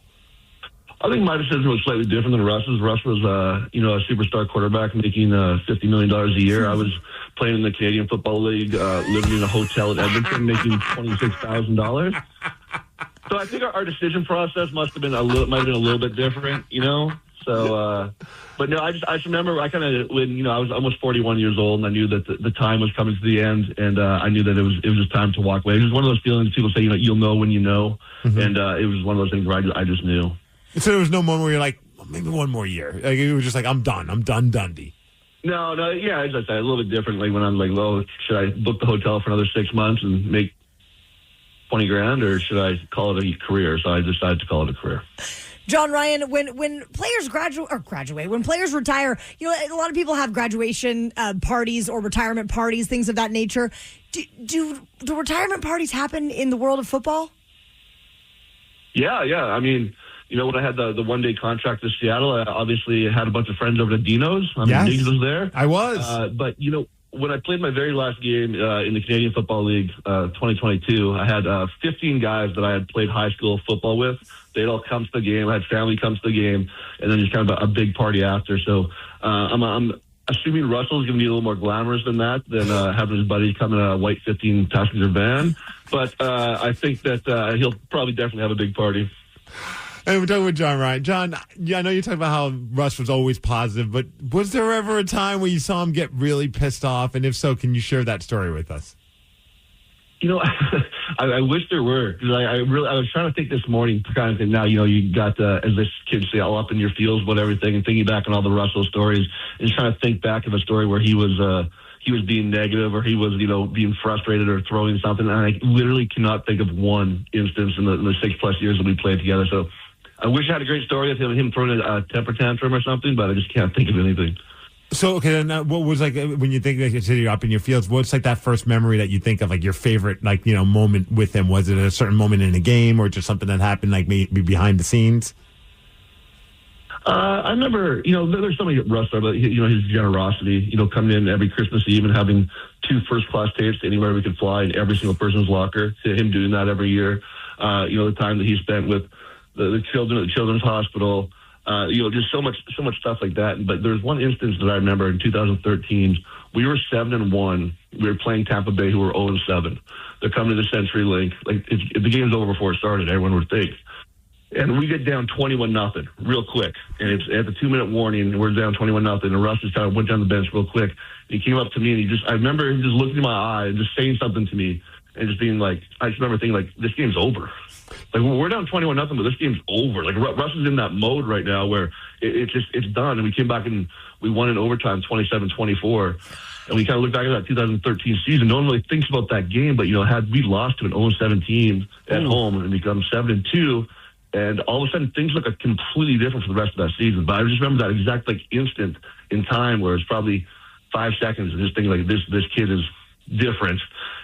I think my decision was slightly different than Russ's. Russ was, a superstar quarterback making $50 million a year. I was playing in the Canadian Football League, living in a hotel in Edmonton, making $26,000. So I think our decision process might have been a little bit different, So, but no, I just remember I kind of when I was almost 41 years old and I knew that the time was coming to the end, and I knew that it was just time to walk away. It was one of those feelings people say, you'll know when you know, and it was one of those things where I just knew. So there was no moment where you're like, maybe one more year. Like, it was just like, I'm done, Dundee. No, yeah, as I said, a little bit different. Like when I'm like, well, should I book the hotel for another 6 months and make $20,000, or should I call it a career? So I decided to call it a career. John Ryan, when players graduate, when players retire, a lot of people have graduation parties or retirement parties, things of that nature. Do retirement parties happen in the world of football? Yeah. I mean, when I had the 1 day contract to Seattle, I obviously had a bunch of friends over to Dino's. Migs was there. I was. But, when I played my very last game in the Canadian Football League 2022, I had 15 guys that I had played high school football with. They'd all come to the game. I had family come to the game, and then just kind of a big party after. So I'm assuming Russell's going to be a little more glamorous than that, than having his buddies come in a white 15-passenger van. But I think that he'll probably definitely have a big party. And we're talking with John Ryan. John, I know you're talking about how Russ was always positive, but was there ever a time where you saw him get really pissed off? And if so, can you share that story with us? You know, I wish there were, because I was trying to think this morning, kind of thing. Now, you got, as this kid say, all up in your feels about everything, and thinking back on all the Russell stories, and trying to think back of a story where he was being negative, or he was, being frustrated or throwing something. And I literally cannot think of one instance in the 6+ years that we played together. So I wish I had a great story of him throwing a temper tantrum or something, but I just can't think of anything. So, okay, then what was, like, when you think that you're up in your fields, what's, like, that first memory that you think of, like, your favorite, like, moment with him? Was it a certain moment in a game, or just something that happened, like, maybe behind the scenes? I remember, there's something at Russ, but, his generosity, coming in every Christmas Eve and having 2 first-class tapes anywhere we could fly in every single person's locker, to him doing that every year. The time that he spent with the children at the Children's Hospital, just so much stuff like that. But there's one instance that I remember in 2013. We were 7-1. We were playing Tampa Bay, who were 0-7. They're coming to the CenturyLink. Like, if the game's over before it started, everyone would think. And we get down 21-0 real quick. And it's at the 2-minute warning, and we're down 21-0. And Russ just kind of went down the bench real quick. And he came up to me, and I remember him just looking in my eye and just saying something to me, and just being like, I just remember thinking, like, this game's over. Like, we're down 21-0, but this game's over. Like, Russ is in that mode right now where it's done. And we came back and we won in overtime 27-24. And we kind of look back at that 2013 season. No one really thinks about that game, but, had we lost to an 0-7 team at home and become 7-2, and all of a sudden things look completely different for the rest of that season. But I just remember that exact, like, instant in time where it's probably 5 seconds and just thinking, like, this kid is different.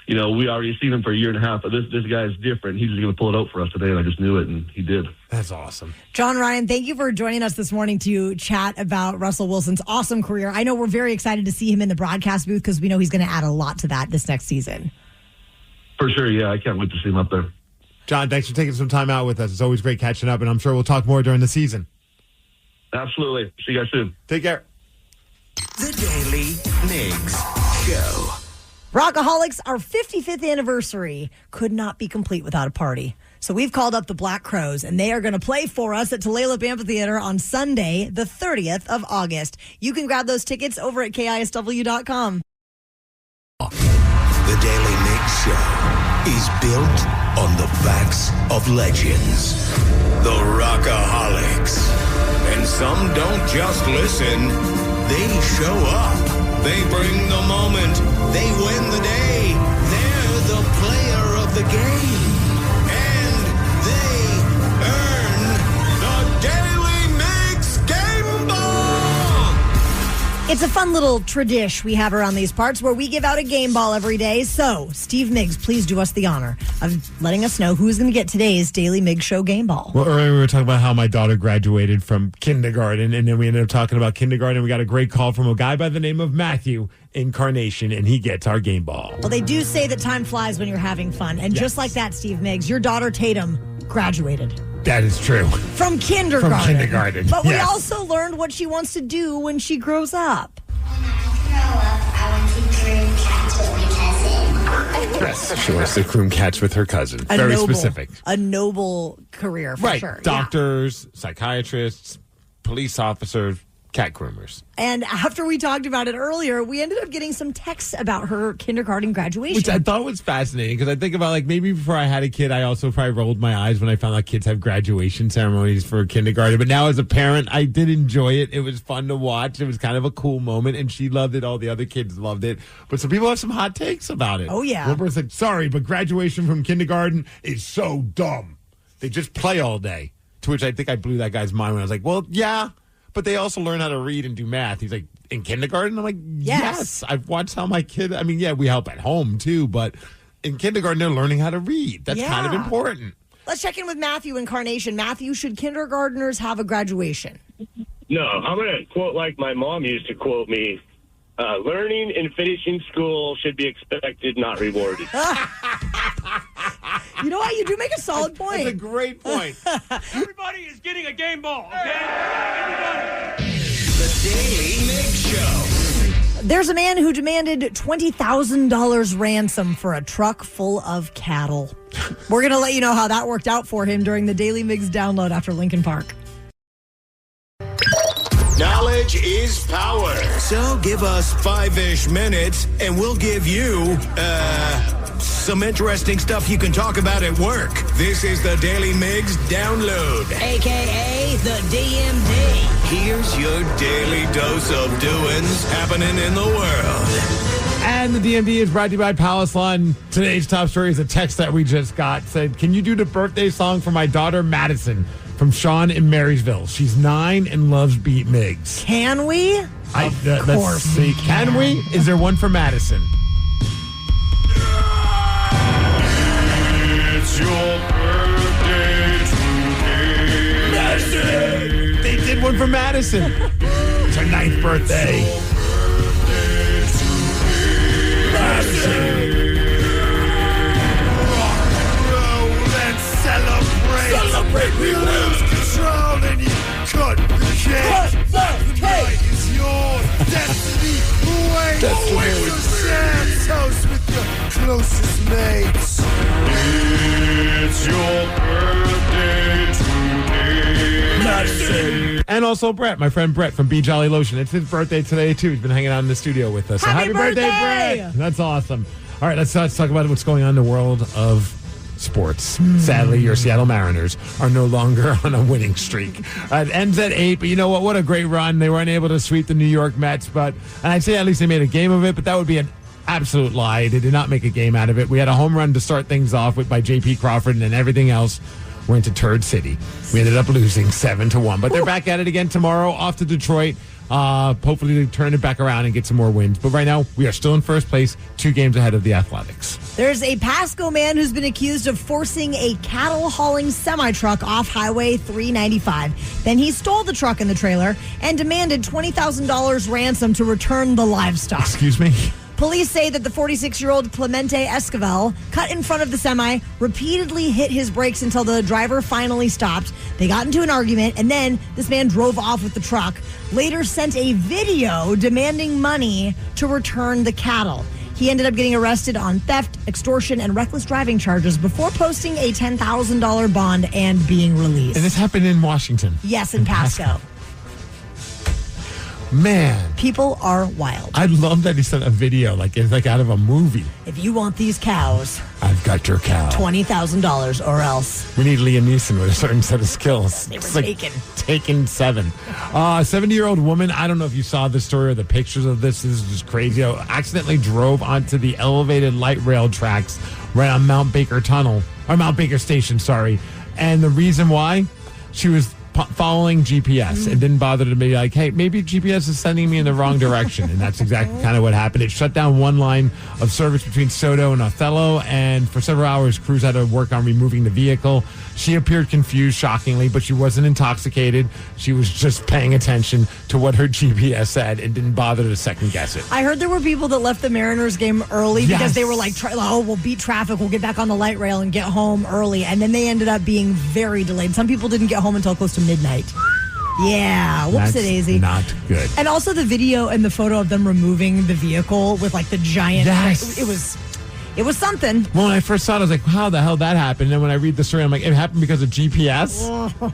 We already seen him for a year and a half, but this guy is different. He's just going to pull it out for us today, and I just knew it, and he did. That's awesome. John Ryan, thank you for joining us this morning to chat about Russell Wilson's awesome career. I know we're very excited to see him in the broadcast booth because we know he's going to add a lot to that this next season. For sure, yeah. I can't wait to see him up there. John, thanks for taking some time out with us. It's always great catching up, and I'm sure we'll talk more during the season. Absolutely. See you guys soon. Take care. The Daily Migs Show. Rockaholics, our 55th anniversary could not be complete without a party. So we've called up the Black Crowes, and they are going to play for us at Tulalip Amphitheater on Sunday, the 30th of August. You can grab those tickets over at KISW.com. The Daily Migs Show is built on the backs of legends. The Rockaholics. And some don't just listen, they show up. They bring the moment. They win the day. They're the player of the game. And they earn the Daily Mix Game Ball. It's a fun little tradition we have around these parts where we give out a game ball every day. So, Steve Migs, please do us the honor of letting us know who's going to get today's Daily Migs Show game ball. Well, earlier we were talking about how my daughter graduated from kindergarten, and then we ended up talking about kindergarten. We got a great call from a guy by the name of Matthew in Carnation, and he gets our game ball. Well, they do say that time flies when you're having fun. And just like that, Steve Migs, your daughter Tatum graduated. That is true. From kindergarten. From kindergarten. But we also learned what she wants to do when she grows up. Yes, she wants to groom cats with her cousin. Very specific. A noble career, for sure. Doctors, psychiatrists, police officers, cat groomers. And after we talked about it earlier, we ended up getting some texts about her kindergarten graduation. Which I thought was fascinating because I think about, like, maybe before I had a kid, I also probably rolled my eyes when I found out kids have graduation ceremonies for kindergarten. But now as a parent, I did enjoy it. It was fun to watch. It was kind of a cool moment, and she loved it. All the other kids loved it. But some people have some hot takes about it. Oh, yeah. One person said, sorry, but graduation from kindergarten is so dumb. They just play all day. To which I think I blew that guy's mind when I was like, well, yeah. But they also learn how to read and do math. He's like, in kindergarten? I'm like, yes. I've watched how my kid, I mean, yeah, we help at home too, but in kindergarten, they're learning how to read. That's kind of important. Let's check in with Matthew in Carnation. Matthew, should kindergartners have a graduation? No, I'm going to quote like my mom used to quote me. learning and finishing school should be expected, not rewarded. You know what? You do make a solid point. That's a great point. Everybody is getting a game ball, okay? Everybody. The Daly Migs Show. There's a man who demanded $20,000 ransom for a truck full of cattle. We're going to let you know how that worked out for him during the Daily Migs download after Lincoln Park. Knowledge is power. So give us 5-ish minutes, and we'll give you, some interesting stuff you can talk about at work. This is the Daily Migs Download. AKA the DMD. Here's your daily dose of doings happening in the world. And the DMD is brought to you by Palace Lawn. Today's top story is a text that we just got. Said, can you do the birthday song for my daughter, Madison, from Sean in Marysville? She's 9 and loves Beat Migs. Can we? Of course. See, can we? Is there one for Madison? It's your birthday today. Madison! They did one for Madison. It's her 9th birthday. Madison! Let's celebrate. Celebrate. We lose control and you cut the cake. The night is yours. Destiny. Wait for share toast with your closest mates. It's your birthday today. Madison. And also Brett, my friend Brett from Be Jolly Lotion. It's his birthday today, too. He's been hanging out in the studio with us. So happy birthday, Brett. That's awesome. All right, let's talk about what's going on in the world of sports. Sadly, your Seattle Mariners are no longer on a winning streak. It ends at 8, but you know what? What a great run. They weren't able to sweep the New York Mets, and I'd say at least they made a game of it, but that would be an absolute lie. They did not make a game out of it. We had a home run to start things off by J.P. Crawford, and then everything else went to Turd City. We ended up losing 7-1, but they're back at it again tomorrow, off to Detroit. Hopefully they turn it back around and get some more wins. But right now, we are still in first place, 2 games ahead of the Athletics. There's a Pasco man who's been accused of forcing a cattle-hauling semi-truck off Highway 395. Then he stole the truck and the trailer and demanded $20,000 ransom to return the livestock. Excuse me? Police say that the 46-year-old Clemente Esquivel cut in front of the semi, repeatedly hit his brakes until the driver finally stopped. They got into an argument, and then this man drove off with the truck. Later sent a video demanding money to return the cattle. He ended up getting arrested on theft, extortion, and reckless driving charges before posting a $10,000 bond and being released. And this happened in Washington. Yes, in Pasco. Man. People are wild. I love that he sent a video it's like out of a movie. If you want these cows, I've got your cow. $20,000 or else. We need Liam Neeson with a certain set of skills. They were taken. Taken 7. 70-year-old woman, I don't know if you saw the story or the pictures of this. This is just crazy. Accidentally drove onto the elevated light rail tracks right on Mount Baker Station, sorry. And the reason why, she was following GPS and didn't bother to be like, hey, maybe GPS is sending me in the wrong direction. And that's exactly kind of what happened. It shut down one line of service between Soto and Othello, and for several hours, crews had to work on removing the vehicle. She appeared confused, shockingly, but she wasn't intoxicated. She was just paying attention to what her GPS said and didn't bother to second guess it. I heard there were people that left the Mariners game early because they were like, we'll beat traffic, we'll get back on the light rail and get home early. And then they ended up being very delayed. Some people didn't get home until close to midnight. Yeah, whoopsie-daisy. Not good. And also the video and the photo of them removing the vehiel with the giant. Yes. It was something. Well, when I first saw it, I was like, how the hell that happened? And then when I read the story, I'm like, it happened because of GPS?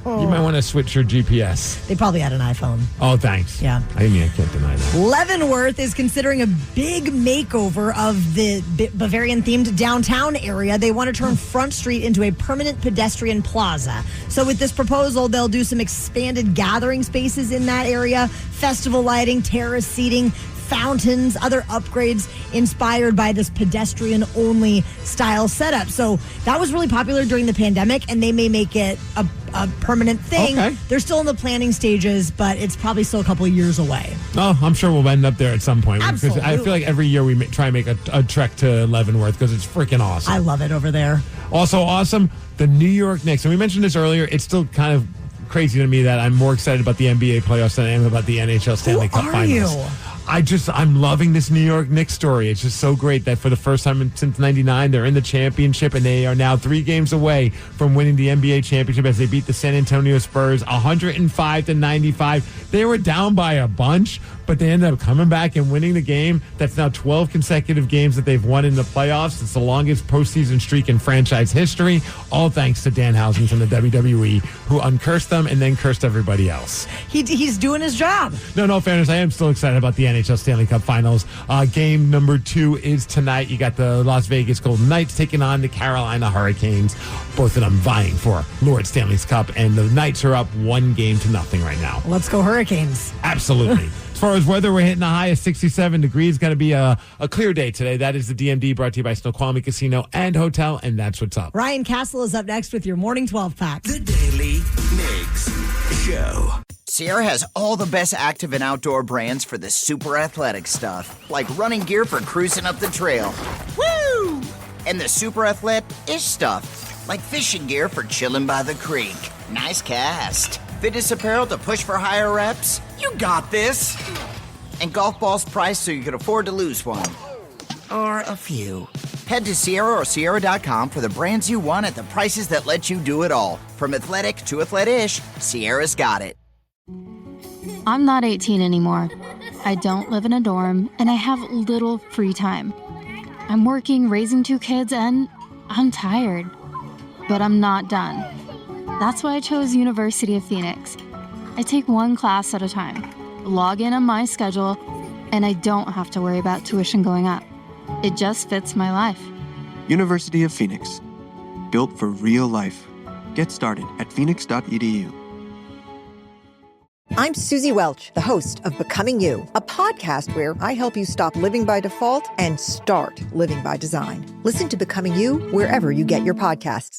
You might want to switch your GPS. They probably had an iPhone. Oh, thanks. Yeah. I can't deny that. Leavenworth is considering a big makeover of the Bavarian-themed downtown area. They want to turn Front Street into a permanent pedestrian plaza. So with this proposal, they'll do some expanded gathering spaces in that area, festival lighting, terrace seating, fountains, other upgrades inspired by this pedestrian-only style setup. So that was really popular during the pandemic, and they may make it a permanent thing. Okay. They're still in the planning stages, but it's probably still a couple of years away. Oh, I'm sure we'll end up there at some point. Absolutely. Because I feel like every year we try and make a trek to Leavenworth because it's freaking awesome. I love it over there. Also awesome, the New York Knicks. And we mentioned this earlier. It's still kind of crazy to me that I'm more excited about the NBA playoffs than I am about the NHL Stanley Cup Finals. I'm loving this New York Knicks story. It's just so great that for the first time since '99, they're in the championship, and they are now 3 games away from winning the NBA championship as they beat the San Antonio Spurs 105-95. They were down by a bunch, but they ended up coming back and winning the game. That's now 12 consecutive games that they've won in the playoffs. It's the longest postseason streak in franchise history, all thanks to Danhausen from the WWE, who uncursed them and then cursed everybody else. He's doing his job. No, fairness, I am still excited about the NHL Stanley Cup Finals. Game number 2 is tonight. You got the Las Vegas Golden Knights taking on the Carolina Hurricanes, both of them vying for Lord Stanley's Cup, and the Knights are up 1-0 right now. Let's go Hurricanes. Absolutely. As far as weather, we're hitting a high of 67 degrees. Going to be a clear day today. That is the DMD, brought to you by Snoqualmie Casino and Hotel, and that's what's up. Ryan Castle is up next with your morning 12-pack. The Daily Migs Show. Sierra has all the best active and outdoor brands for the super athletic stuff, like running gear for cruising up the trail. Woo! And the super athletic-ish stuff, like fishing gear for chilling by the creek. Nice cast. Fitness apparel to push for higher reps. You got this. And golf balls priced so you can afford to lose one. Or a few. Head to Sierra or Sierra.com for the brands you want at the prices that let you do it all. From athletic to athletic-ish, Sierra's got it. I'm not 18 anymore. I don't live in a dorm, and I have little free time. I'm working, raising 2 kids, and I'm tired. But I'm not done. That's why I chose University of Phoenix. I take 1 class at a time, log in on my schedule, and I don't have to worry about tuition going up. It just fits my life. University of Phoenix. Built for real life. Get started at phoenix.edu. I'm Susie Welch, the host of Becoming You, a podcast where I help you stop living by default and start living by design. Listen to Becoming You wherever you get your podcasts.